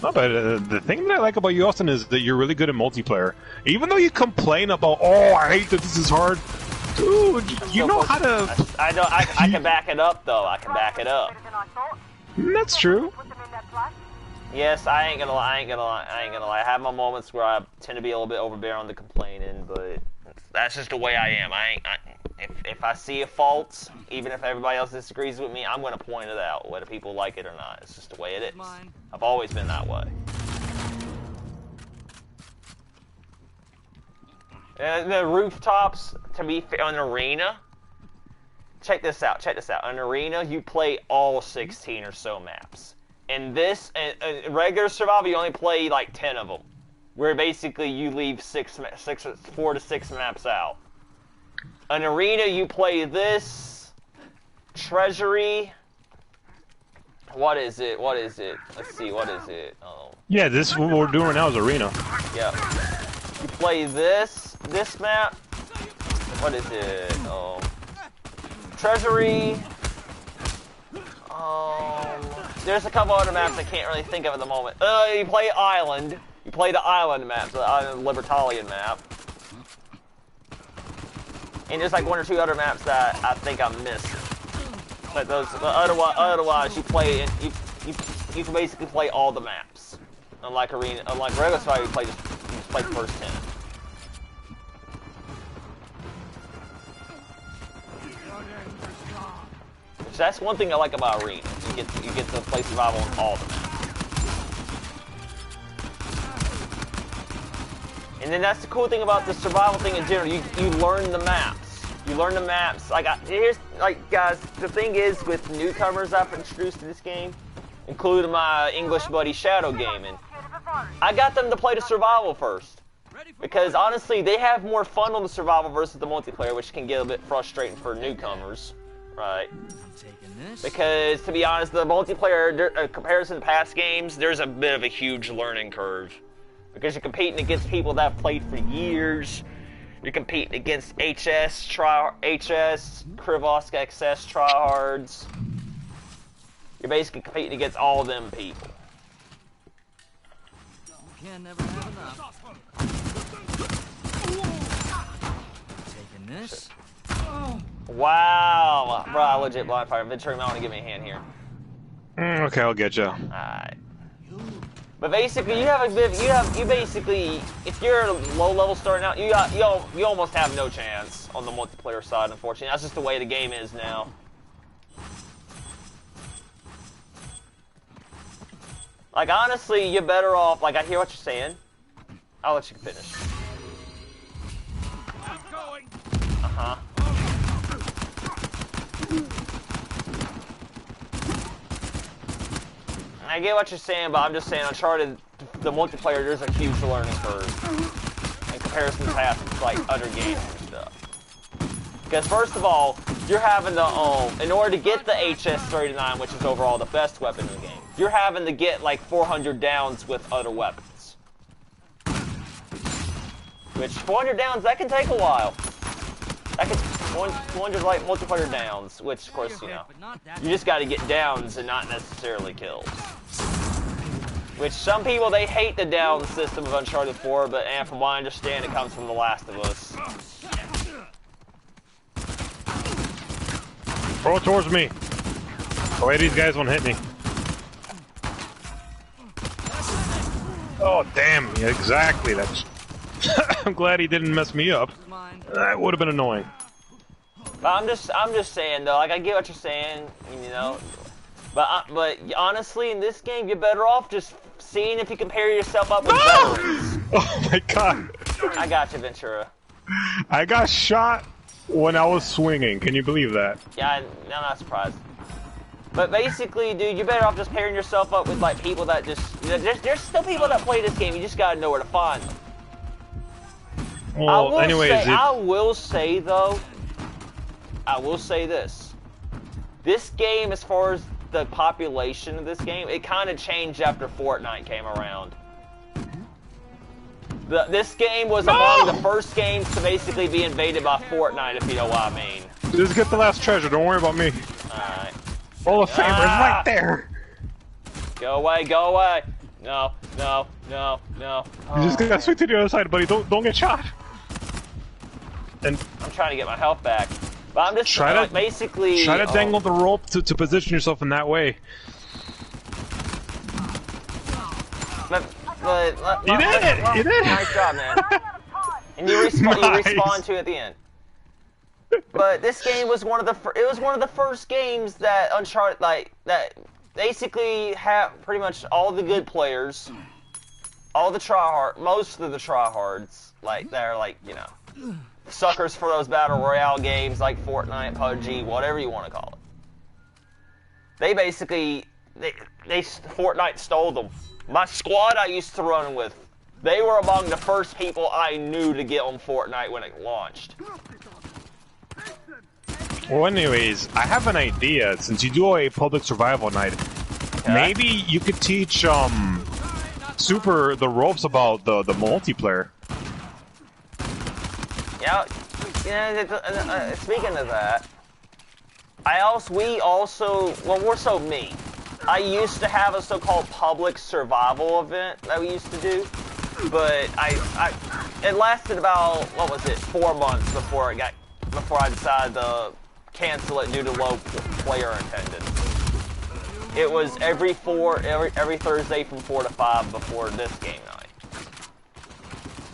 No, but the thing that I like about you, Austin, is that you're really good at multiplayer. Even though you complain about, oh, I hate that this is hard, dude, you know how to. I can back it up though. I can back it up. That's true. Yes, I ain't gonna lie. I have my moments where I tend to be a little bit overbearing on the complaining, but that's just the way I am. If I see a fault, even if everybody else disagrees with me, I'm gonna point it out, whether people like it or not. It's just the way it is. I've always been that way. And the rooftops, to be fair, an arena. Check this out. An arena, you play all 16 or so maps. In this, in regular survival, you only play like 10 of them, where basically you leave 4 to 6 maps out. An arena, you play this, treasury. What is it? Let's see, what is it? Oh. Yeah, this what we're doing right now is arena. Yeah. You play this map. What is it? Oh. Treasury. There's a couple other maps I can't really think of at the moment. You play Island. You play the Island map, the Libertalian map. And there's like 1 or 2 other maps that I think I'm missing. But otherwise you play and you can basically play all the maps. Unlike regular survival, you just play the first 10. Which that's one thing I like about Arena. You get to play survival on all the maps. And then that's the cool thing about the survival thing in general. You learn the maps. You learn the maps. Guys, the thing is with newcomers I've introduced to this game, including my English buddy Shadow Gaming, I got them to play the survival first. Because honestly, they have more fun on the survival versus the multiplayer, which can get a bit frustrating for newcomers, right? Because to be honest, the multiplayer, in comparison to past games, there's a bit of a huge learning curve. Because you're competing against people that have played for years. You're competing against HS, Krivos XS tryhards. You're basically competing against all them people. You can never have enough. Taking this. Wow, bro, I legit blind fire. Venturing might want to give me a hand here. Okay, I'll get you. Alright. But basically, you basically, if you're low level starting out, you almost have no chance on the multiplayer side, unfortunately. That's just the way the game is now. Like, honestly, you're better off, like, I hear what you're saying. I'll let you finish. Uh-huh. I get what you're saying, but I'm just saying Uncharted, the multiplayer, there's a huge learning curve in comparison to past, like, other games and stuff. Because first of all, you're having to, in order to get the HS-39, which is overall the best weapon in the game, you're having to get like 400 downs with other weapons. Which 400 downs, that can take a while. That can 400 like multiplayer downs, which of course, you know, you just got to get downs and not necessarily kills. Which some people, they hate the down system of Uncharted 4, but and from what I understand, it comes from The Last of Us. Throw it towards me. The way these guys won't hit me. Oh, damn. Yeah, exactly. That's. I'm glad he didn't mess me up. That would have been annoying. But I'm just saying though. Like I get what you're saying, you know. But honestly, in this game, you're better off just seeing if you compare yourself up with veterans. Oh my god. I got you, Ventura. I got shot when I was swinging. Can you believe that? Yeah, I'm not surprised. But basically, dude, you're better off just pairing yourself up with like people that just. You know, there's still people that play this game. You just gotta know where to find them. Well, I will say though. I will say this. This game, as far as the population of this game, it kind of changed after Fortnite came around. This game was among the first games to basically be invaded by Fortnite, if you know what I mean. Just get the last treasure, don't worry about me. Alright. Hall of Famer's right there! Go away, go away! No, no, no, no. You just gotta swing to the other side, buddy, don't get shot! And I'm trying to get my health back. But I'm just basically... Try to dangle the rope to position yourself in that way. You did it! You did it! Nice job, man. And you respawn too at the end. But this game was one of the first games that Uncharted that basically have pretty much all the good players, all the most of the tryhards, like they're like, you know, suckers for those battle royale games like Fortnite, PUBG, whatever you want to call it. They basically Fortnite stole them. My squad I used to run with, they were among the first people I knew to get on Fortnite when it launched. Well, anyways, I have an idea. Since you do a public survival night, maybe you could teach Super the ropes about the multiplayer. Yeah, speaking of that, more so me. I used to have a so-called public survival event that we used to do, but it lasted about, 4 months before I decided to cancel it due to low player attendance. It was every Thursday from 4 to 5 before this game night.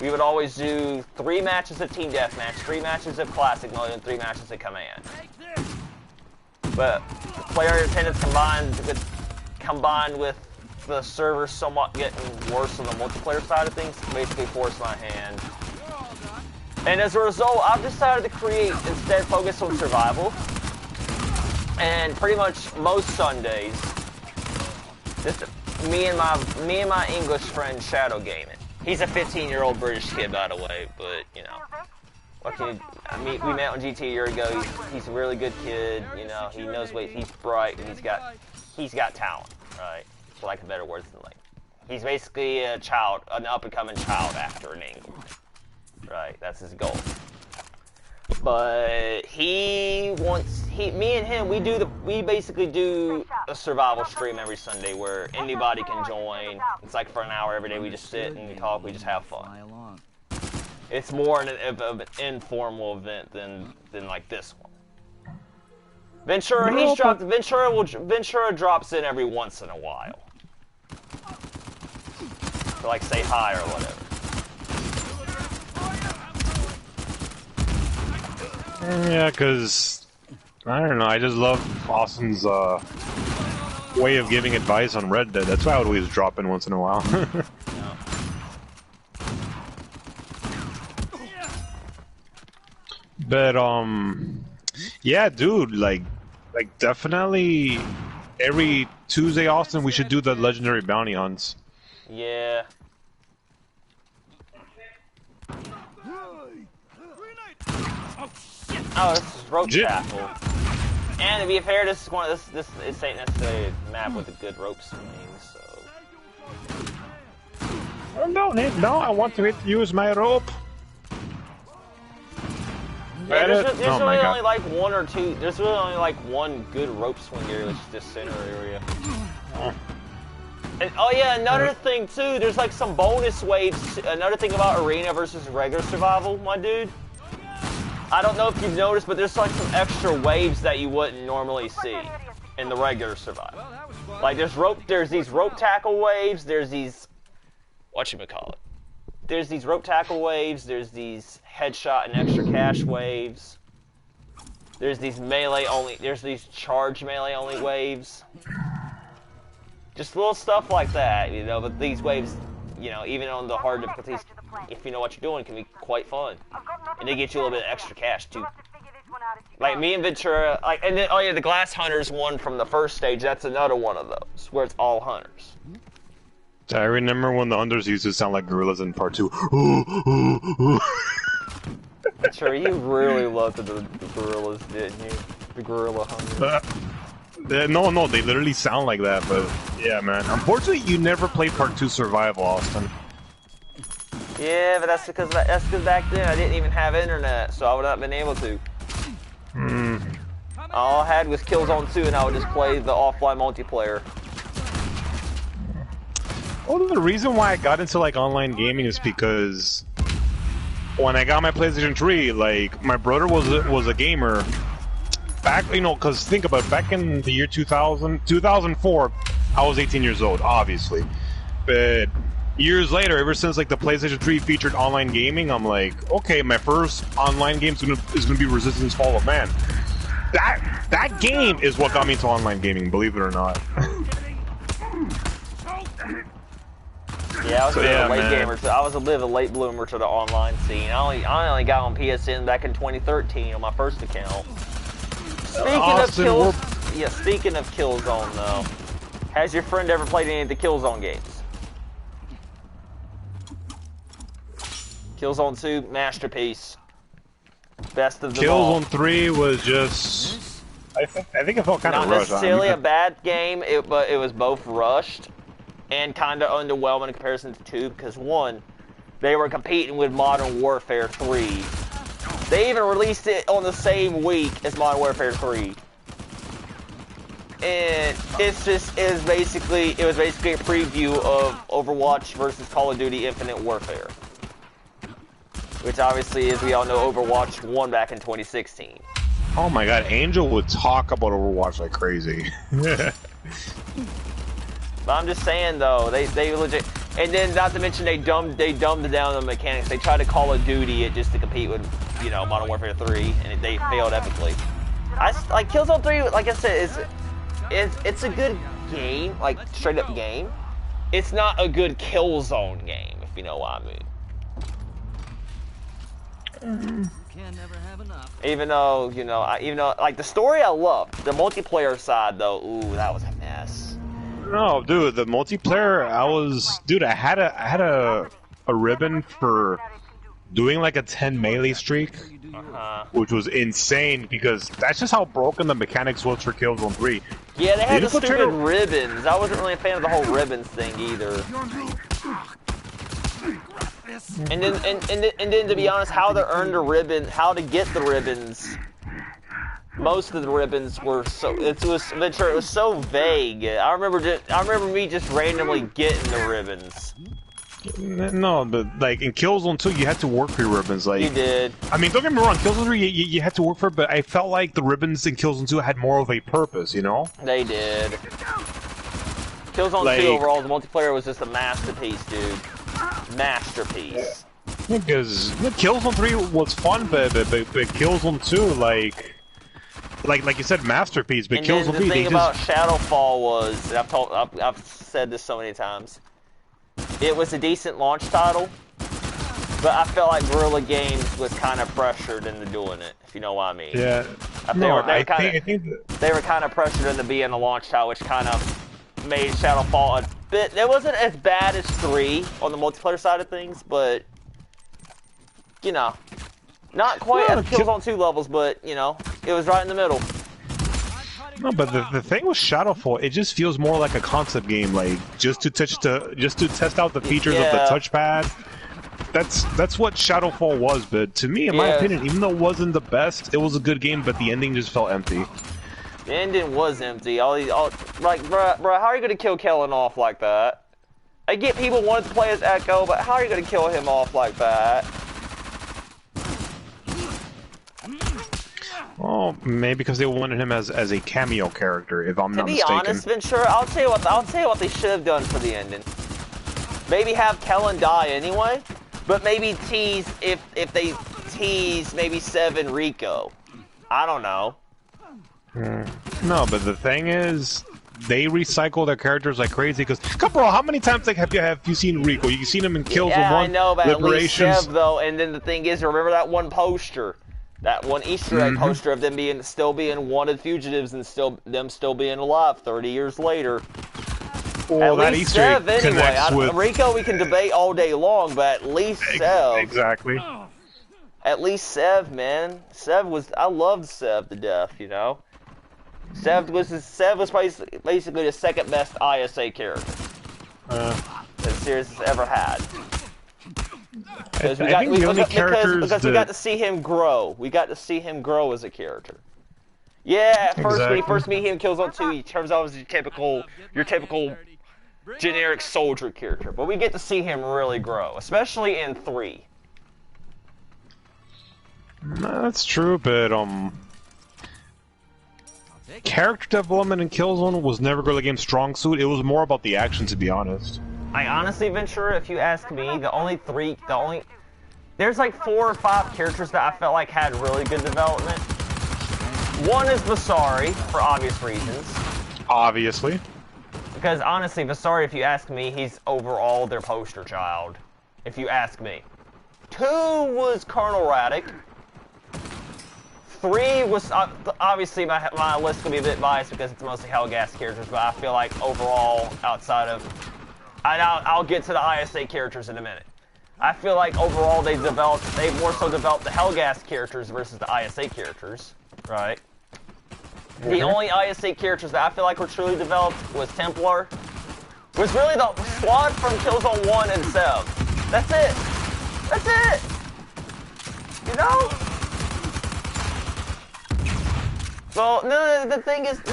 We would always do 3 matches of Team Deathmatch, 3 matches of Classic Mode, and 3 matches of Command. But player attendance combined with the server somewhat getting worse on the multiplayer side of things basically forced my hand. And as a result, I've decided to instead focus on survival. And pretty much most Sundays, just me and my English friend shadow gaming. He's a 15-year-old British kid, by the way, but you know, we met on GT a year ago. He's a really good kid. You know, he knows he's bright and he's got talent, right? For lack of better words than like, he's basically an up-and-coming child actor in England, right? That's his goal. But me and him, we basically do a survival stream every Sunday where anybody can join. It's like for an hour every day. We just sit and we talk. We just have fun. It's more of an informal event than like this one. Ventura drops in every once in a while to like say hi or whatever. Yeah, because, I don't know, I just love Austin's way of giving advice on Red Dead. That's why I would always drop in once in a while. But, yeah, dude, like definitely every Tuesday, Austin, we should do the legendary bounty hunts. Yeah. Oh, this is rope tackle. And to be fair, this ain't necessarily a map with a good rope swing, so. Oh, no, I want to use my rope. Yeah, there's really only like one or two. There's really only like one good rope swing area, which is this center area. And, oh yeah, another thing too. There's like some bonus waves. Another thing about arena versus regular survival, my dude. I don't know if you've noticed, but there's like some extra waves that you wouldn't normally see in the regular survival. Like there's these rope tackle waves. There's these whatchamacallit. There's these rope tackle waves. There's these headshot and extra cash waves. There's these melee only. There's these charge melee only waves. Just little stuff like that, you know. But these waves, you know, even on the hard difficulties, if you know what you're doing, can be quite fun. And they get you a little bit of extra cash too. Like me and Ventura, like, and then oh yeah, the Glass Hunters one from the first stage. That's another one of those where it's all hunters. I remember when the hunters used to sound like gorillas in part 2. Sure, you really loved the gorillas, didn't you? The gorilla hunters. No, they literally sound like that, but yeah, man. Unfortunately, you never played Part 2 Survival, Austin. Yeah, but that's because back then I didn't even have internet, so I would not have been able to. All I had was Killzone 2, and I would just play the offline multiplayer. Well, the reason why I got into like online gaming is because when I got my PlayStation 3, like my brother was a gamer. Back, you know, because think about it, back in the year 2004, I was 18 years old, obviously. But years later, ever since like the PlayStation 3 featured online gaming, I'm like, okay, my first online game is gonna be Resistance: Fall of Man. That game is what got me into online gaming, believe it or not. Yeah, I was a bit of a late gamer. I was a bit of a late bloomer to the online scene. I only got on PSN back in 2013 on my first account. Speaking of Killzone, though, has your friend ever played any of the Killzone games? Killzone 2, masterpiece. Best of them all. Killzone 3 was just... I think it felt kind of rushed. Not necessarily a bad game, but it was both rushed and kind of underwhelming in comparison to 2, because 1, they were competing with Modern Warfare 3. They even released it on the same week as Modern Warfare 3. And it was basically a preview of Overwatch versus Call of Duty Infinite Warfare. Which obviously, as we all know, Overwatch won back in 2016. Oh my god, Angel would talk about Overwatch like crazy. But I'm just saying though, they legit, and then not to mention they dumbed down the mechanics. They tried to Call of Duty it just to compete with, you know, Modern Warfare 3, and they failed epically. Like Killzone 3, like I said, it's a good game, like straight up game. It's not a good Killzone game, if you know what I mean. Can never have enough. Even though, you know, like the story I loved, the multiplayer side though, ooh, that was a mess. No, dude, the multiplayer, I had a ribbon for doing like a 10 melee streak, which was insane because that's just how broken the mechanics was for Killzone 3. Yeah, they had the stupid ribbons. I wasn't really a fan of the whole ribbons thing either. And then to be honest, how to earn the ribbon, how to get the ribbons. Most of the ribbons were it was so vague. I remember me just randomly getting the ribbons. No, but like in Killzone 2, you had to work for your ribbons. Like you did. I mean, don't get me wrong, Killzone 3, you had to work for it, but I felt like the ribbons in Killzone 2 had more of a purpose, you know? They did. Killzone 2 overall, the multiplayer was just a masterpiece, dude. Masterpiece. Because Killzone 3 was fun, but Killzone 2, like you said, masterpiece. But Killzone 3, the thing about Shadowfall was, and I've said this so many times, it was a decent launch title, but I felt like Guerrilla Games was kind of pressured into doing it, if you know what I mean. Yeah. They were kind of pressured into being a launch title, which kind of made Shadowfall a bit. It wasn't as bad as 3 on the multiplayer side of things, but you know, not quite at Killzone 2 levels, but you know, it was right in the middle. No, but the thing with Shadowfall, it just feels more like a concept game, like just to test out the features of the touchpad. That's what Shadowfall was. But to me, in my opinion, even though it wasn't the best, it was a good game. But the ending just felt empty. The ending was empty. Like, bruh, how are you gonna kill Kellen off like that? I get people wanted to play as Echo, but how are you gonna kill him off like that? Well, maybe because they wanted him as a cameo character, if I'm not mistaken. To be honest, Ventura, I'll tell you what they should have done for the ending. Maybe have Kellen die anyway, but maybe tease if they tease maybe Seven Rico. I don't know. No, but the thing is, they recycle their characters like crazy. Because, bro, how many times like have you seen Rico? You've seen him in Killzone 1, I know, but at least Liberations. Sev, though. And then the thing is, remember that one poster, that one Easter egg poster of them still being wanted fugitives and still being alive 30 years later. Well, at that least Easter egg Sev, anyway. connects with Rico, we can debate all day long, but at least Sev. Exactly. At least Sev, man. I loved Sev to death, you know? Sev was basically the second best ISA character that the series has ever had. Because we got to see him grow. We got to see him grow as a character. Yeah, at first when you first meet him in Killzone 2, he turns out as your typical generic soldier character. But we get to see him really grow, especially in 3. That's true, but character development in Killzone was never really the game's strong suit. It was more about the action, to be honest. I honestly, Ventura, if you ask me, there's like 4 or 5 characters that I felt like had really good development. One is Vasari, for obvious reasons. Obviously. Because honestly, Vasari, if you ask me, he's overall their poster child. If you ask me. 2 was Colonel Raddick. 3 was, obviously my list will be a bit biased because it's mostly Hellgas characters, but I feel like overall, outside of, I'll get to the ISA characters in a minute. I feel like overall they more so developed the Hellgas characters versus the ISA characters, right? The only ISA characters that I feel like were truly developed was Templar. Was really the squad from Killzone 1 and Sev. That's it. That's it. You know? Well, no, the thing is,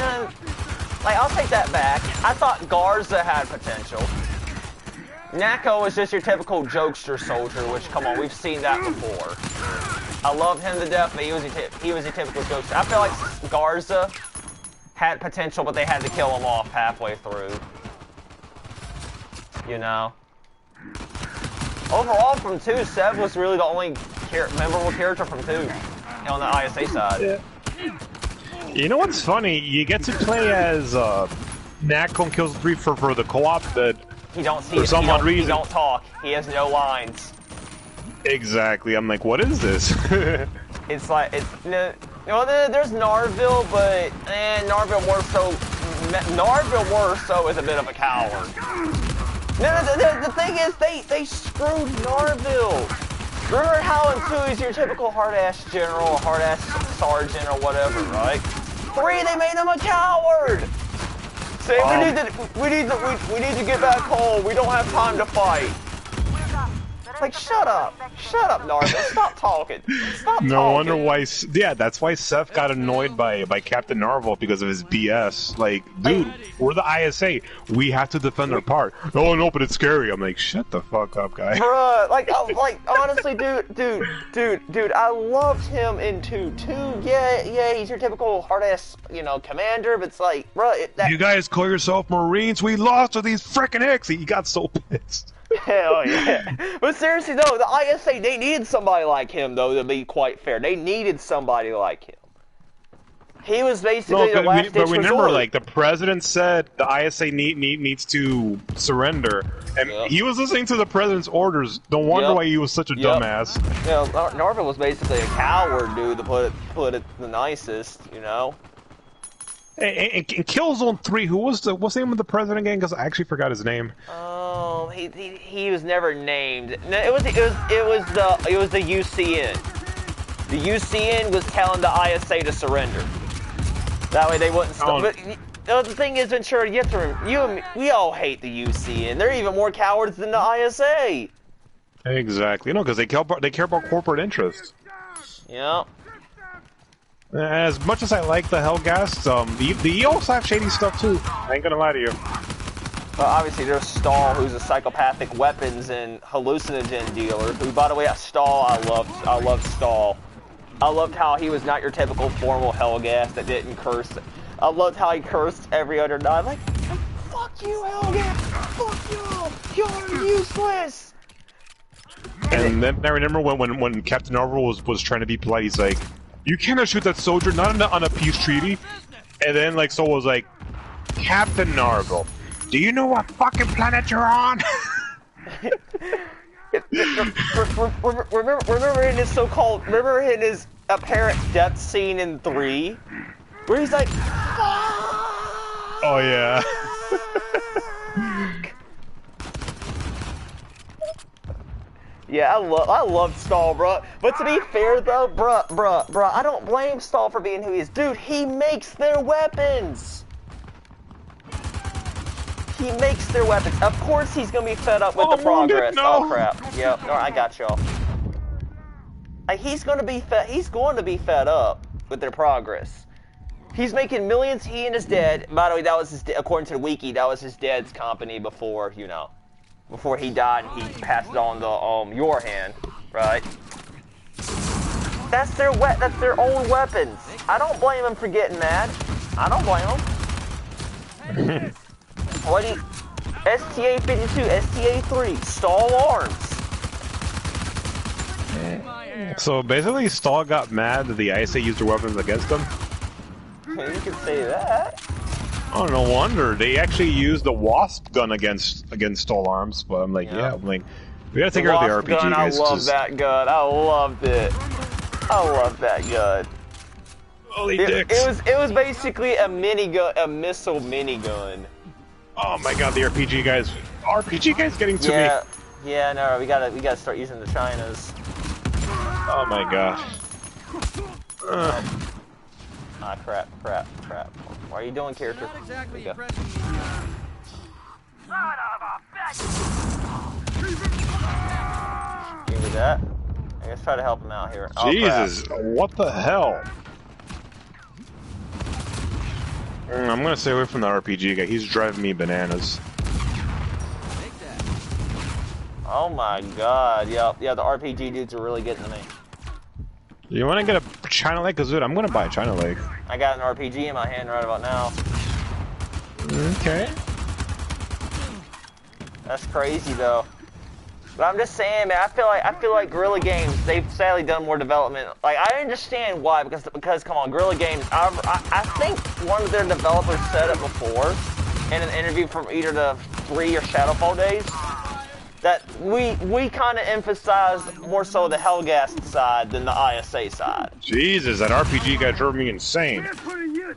like, I'll take that back. I thought Garza had potential. Nako was just your typical jokester soldier, which, come on, we've seen that before. I love him to death, but he was a typical jokester. I feel like Garza had potential, but they had to kill him off halfway through. You know? Overall, from 2, Sev was really the only memorable character from 2 on the ISA side. Yeah. You know what's funny? You get to play as Nako and Killzone 3 for the co-op that he don't talk. He has no lines. Exactly. I'm like, what is this? It's like there's Narville, but Narville more so is a bit of a coward. The thing is, they screwed Narville. Remember how in 2 he's your typical hard-ass general, hard-ass sergeant, or whatever, right? 3, they made him a coward. Say, we need to get back home. We don't have time to fight. Like, shut up, Narville. Stop talking. Stop talking. No wonder why. Yeah, that's why Seth got annoyed by Captain Narville because of his BS. Like, dude, we're the ISA. We have to defend our part. No, but it's scary. I'm like, shut the fuck up, guy. Bruh, like honestly, dude, I loved him in 2. 2, yeah, he's your typical hard-ass, commander, but it's like, bruh, you guys call yourself Marines? We lost to these frickin' Hicks. He got so pissed. Hell yeah. But seriously though, the ISA, they needed somebody like him though, to be quite fair. They needed somebody like him. He was basically the last ditch resort. But remember, like, the president said the ISA needs to surrender, and he was listening to the president's orders. No wonder why he was such a dumbass. Narville was basically a coward, dude, to put it the nicest, you know? In Killzone 3, what's the name of the president again? Because I actually forgot his name. Oh, he was never named. No, it was the UCN. The UCN was telling the ISA to surrender. That way they wouldn't stop. But the thing is, Ventura, you have to we all hate the UCN. They're even more cowards than the ISA. Exactly. Because they care about corporate interests. Yeah. As much as I like the Hellgas, the EOs have shady stuff too. I ain't gonna lie to you. Well, obviously there's Stahl, who's a psychopathic weapons and hallucinogen dealer. Who, by the way, Stahl, I loved Stahl. I loved how he was not your typical formal Hellgas that didn't curse. I loved how he cursed every other night. Like, fuck you, Hellgas! Fuck you! You're useless! And then I remember when Captain Marvel was trying to be polite, he's like, You cannot shoot that soldier, not on a peace treaty. And then, like, Sol was like, Captain Narvel, do you know what fucking planet you're on? remember in his so-called, remember in his apparent death scene in 3, where he's like, oh yeah. Yeah, I love Stahl, bro. But to be fair though, bruh, I don't blame Stahl for being who he is. Dude, he makes their weapons. He makes their weapons. Of course he's gonna be fed up with the progress. No. Oh crap. Yep, no, I got y'all. He's gonna be fed up with their progress. He's making millions, he and his dad. By the way, that was his, according to the wiki, that was his dad's company before, you know, before he died and he passed it on to your hand, right? That's their own weapons. I don't blame him for getting mad. I don't blame him. What do you, STA-52, STA-3, Stahl arms. So basically, Stahl got mad that the ISA used their weapons against him? You could say that. Oh, no wonder. They actually used the Wasp gun against Stahl arms, but I'm like, yeah, I'm like, we gotta take care of the RPG, gun, guys. I love that gun. I loved it. I love that gun. Holy dicks. It was basically a minigun, a missile minigun. Oh my god, the RPG guys getting to me. Yeah, no, we gotta start using the Chinas. Oh my god. Ah, crap. Why are you doing character? Not exactly There you go. Give me that. I guess try to help him out here. Oh, Jesus, what the hell? I'm gonna stay away from the RPG guy. He's driving me bananas. Take that. Oh my god, yeah, the RPG dudes are really getting to me. You wanna get a China Lake? Cause dude, I'm gonna buy a China Lake. I got an RPG in my hand right about now. Okay. That's crazy though. But I'm just saying, man, I feel like Guerrilla Games, they've sadly done more development. Like, I understand why, because come on, Guerrilla Games, I think one of their developers said it before in an interview from either the 3 or Shadowfall days, that we kind of emphasize more so the Helghast side than the ISA side. Jesus, that RPG guy drove me insane.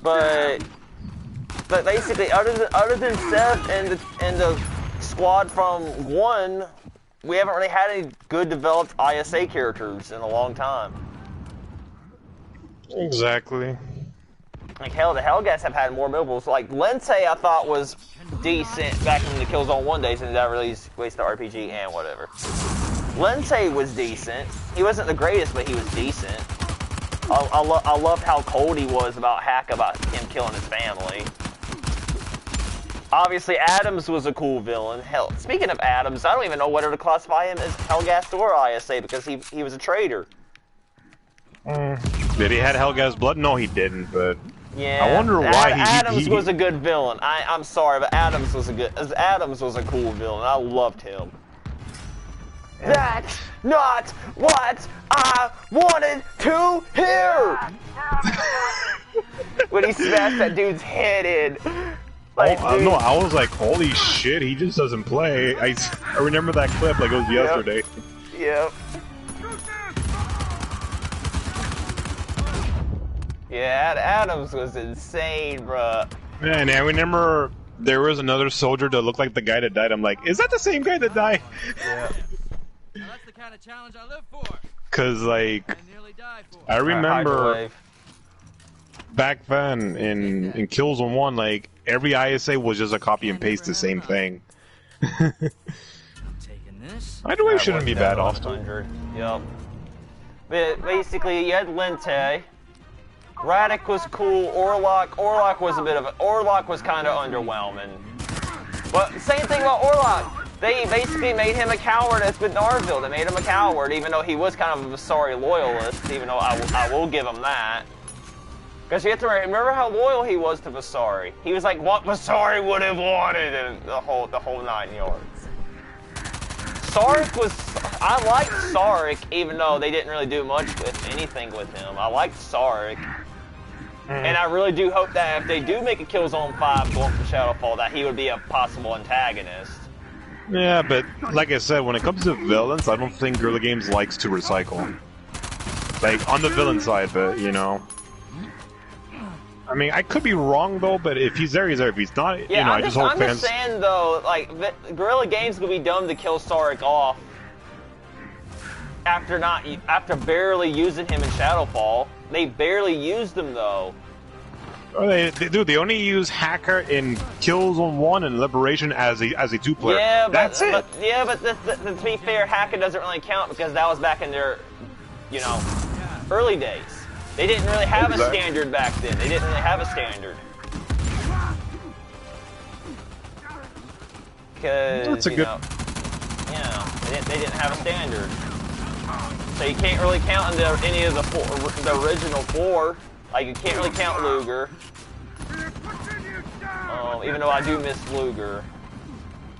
But basically, other than Seth and the squad from 1, we haven't really had any good developed ISA characters in a long time. Exactly. Like hell, the Helghast have had more mobiles. Like Lente, I thought was decent back in the Killzone 1 days, and that really waste the RPG and whatever. Lente was decent. He wasn't the greatest, but he was decent. I loved how cold he was about him killing his family. Obviously, Adams was a cool villain. Hell, speaking of Adams, I don't even know whether to classify him as Helghast or ISA because he was a traitor. Did he had Helghast blood? No, he didn't. But yeah, I wonder why Adams was a good villain. I'm sorry, but Adams was a cool villain. I loved him. That's not what I wanted to hear. When he smashed that dude's head in. Like, no, I was like, holy shit, he just doesn't play. I remember that clip like it was yesterday. Yep. Yeah, Adams was insane, bruh. Man, I remember there was another soldier that looked like the guy that died. I'm like, is that the same guy that died? Yeah. Now that's the kind of challenge I live for. Cause like, I nearly died for. I remember back then in Killzone 1, like every ISA was just a copy and paste the same thing. Taking this. Either way, shouldn't be bad, Austin. Yep. But basically, you had Lente. Radek was cool. Orlok was kind of underwhelming. But same thing about Orlok. They basically made him a coward as with Narville. They made him a coward, even though he was kind of a Vasari loyalist. Even though I will give him that. Because you have to remember how loyal he was to Vasari. He was like what Vasari would have wanted, and the whole 9 yards. Sark was I liked Sarek, even though they didn't really do much with anything with him. I liked Sarek. And I really do hope that if they do make a Killzone 5 going for Shadowfall, that he would be a possible antagonist. Yeah, but like I said, when it comes to villains, I don't think Guerrilla Games likes to recycle. Like, on the villain side, but, you know. I mean, I could be wrong, though, but if he's there, he's there. If he's not, yeah, you know, I'm I just hope I'm fans... just saying, though, like, Guerrilla Games would be dumb to kill Sarek off after barely using him in Shadowfall. They barely used him, though. Oh, they do. They only use Hacker in Killzone 1 and Liberation as a 2-player. Yeah, That's it. But to be fair, Hacker doesn't really count because that was back in their, you know, early days. They didn't really have a standard back then. They didn't really have a standard. Because, they didn't have a standard. So you can't really count into any of the original 4. Like, you can't really count Luger. Even though I do miss Luger.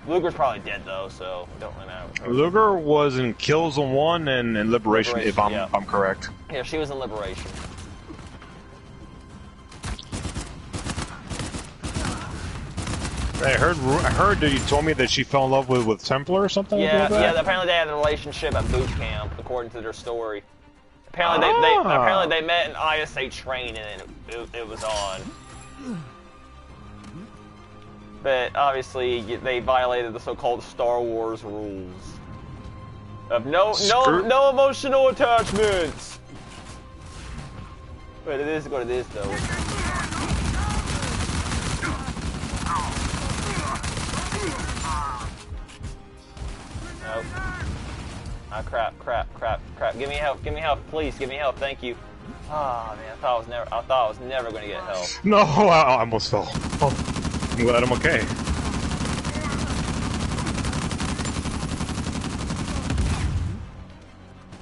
Luger's probably dead, though, so it don't really matter. Luger was in Killzone 1 and Liberation, if I'm correct. Yeah, she was in Liberation. I heard that you told me that she fell in love with Templar or something Yeah, like that? yeah, apparently they had a relationship at boot camp, according to their story. Apparently they met in ISA training and it was on. But obviously they violated the so-called Star Wars rules of no emotional attachments. Wait, it is what it is though. Nope. Ah, crap. Give me help, please, give me help, thank you. Ah, man, I thought I was never gonna get help. No, I almost fell. Oh, I'm glad I'm okay.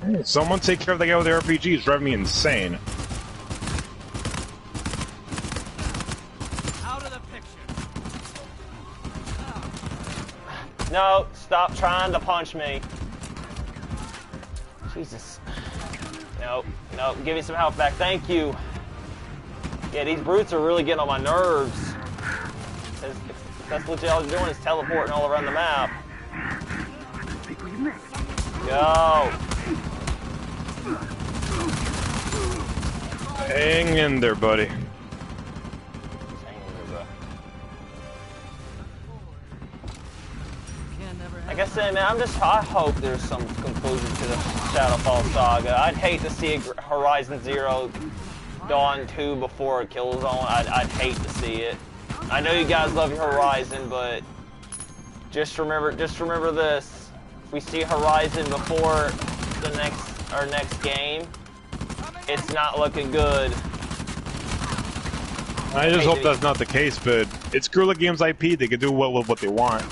Hey, someone take care of the guy with the RPG. It's driving me insane. Out of the picture. No, stop trying to punch me. Jesus. Nope, give me some health back, thank you. Yeah, these brutes are really getting on my nerves. That's what y'all are doing is teleporting all around the map. Go. Hang in there, buddy. Like I said, man, I hope there's some conclusion to the Shadowfall saga. I'd hate to see Horizon Zero Dawn 2 before Killzone. I'd hate to see it. I know you guys love your Horizon, but just remember this. If we see Horizon before our next game, it's not looking good. I just hope that's not the case, but it's Guerrilla Games IP. They can do what they want.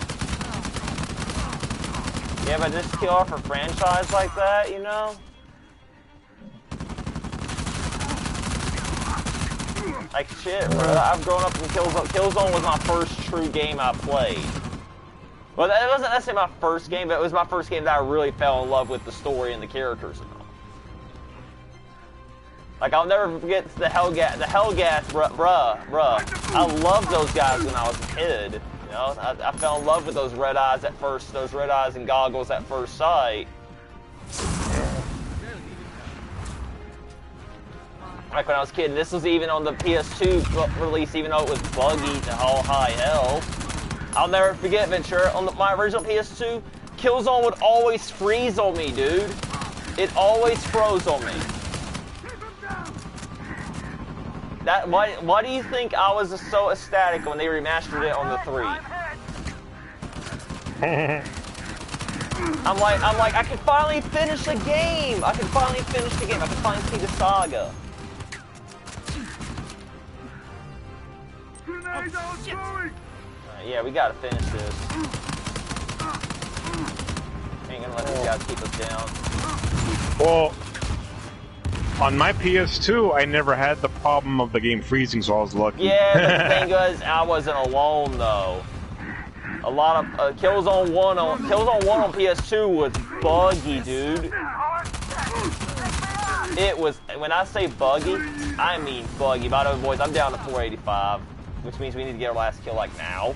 Yeah, but just kill off a franchise like that, you know? Like, shit, bro. I've grown up in Killzone. Killzone was my first true game I played. Well, that wasn't necessarily my first game, but it was my first game that I really fell in love with the story and the characters and all. Like, I'll never forget the Hellgas, bruh. I loved those guys when I was a kid. You know, I fell in love with those red eyes at first, those red eyes and goggles at first sight. Like when I was a kid, this was even on the PS2 release, even though it was buggy to all high hell. I'll never forget, Ventura, on my original PS2, Killzone would always freeze on me, dude. It always froze on me. Why do you think I was so ecstatic when they remastered it on the 3? I'm like, I can finally finish the game. I can finally see the saga. Yeah, we gotta finish this. Ain't gonna let these guys keep us down. Well, on my PS2, I never had the problem of the game freezing, so I was lucky. Yeah, but the thing was, I wasn't alone though. A lot of Killzone 1 on PS2 buggy, dude. It was, when I say buggy, I mean buggy. By the way, boys, I'm down to 485, which means we need to get our last kill, like, now.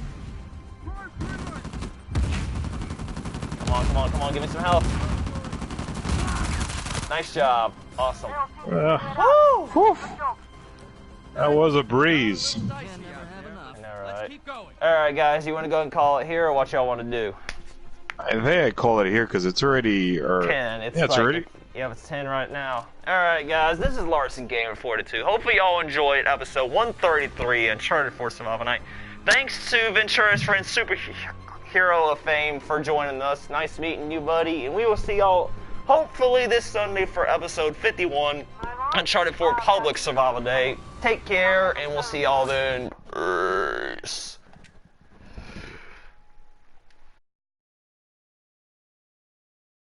Come on, come on, come on, give me some health. Nice job. Awesome. Whew. That was a breeze. I know, right? Alright, guys, you want to go and call it here, or what y'all want to do? I think I call it here because it's already... 10. It's already... Yeah, it's 10 right now. Alright, guys, this is Larson Gamer 42. Hopefully y'all enjoyed episode 133, Uncharted 4 Survival Night. Thanks to Ventura's friend, Superhero of Fame, for joining us. Nice meeting you, buddy. And we will see y'all, hopefully, this Sunday for episode 51, Uncharted 4 Public Survival Day. Take care, and we'll see y'all then. Peace.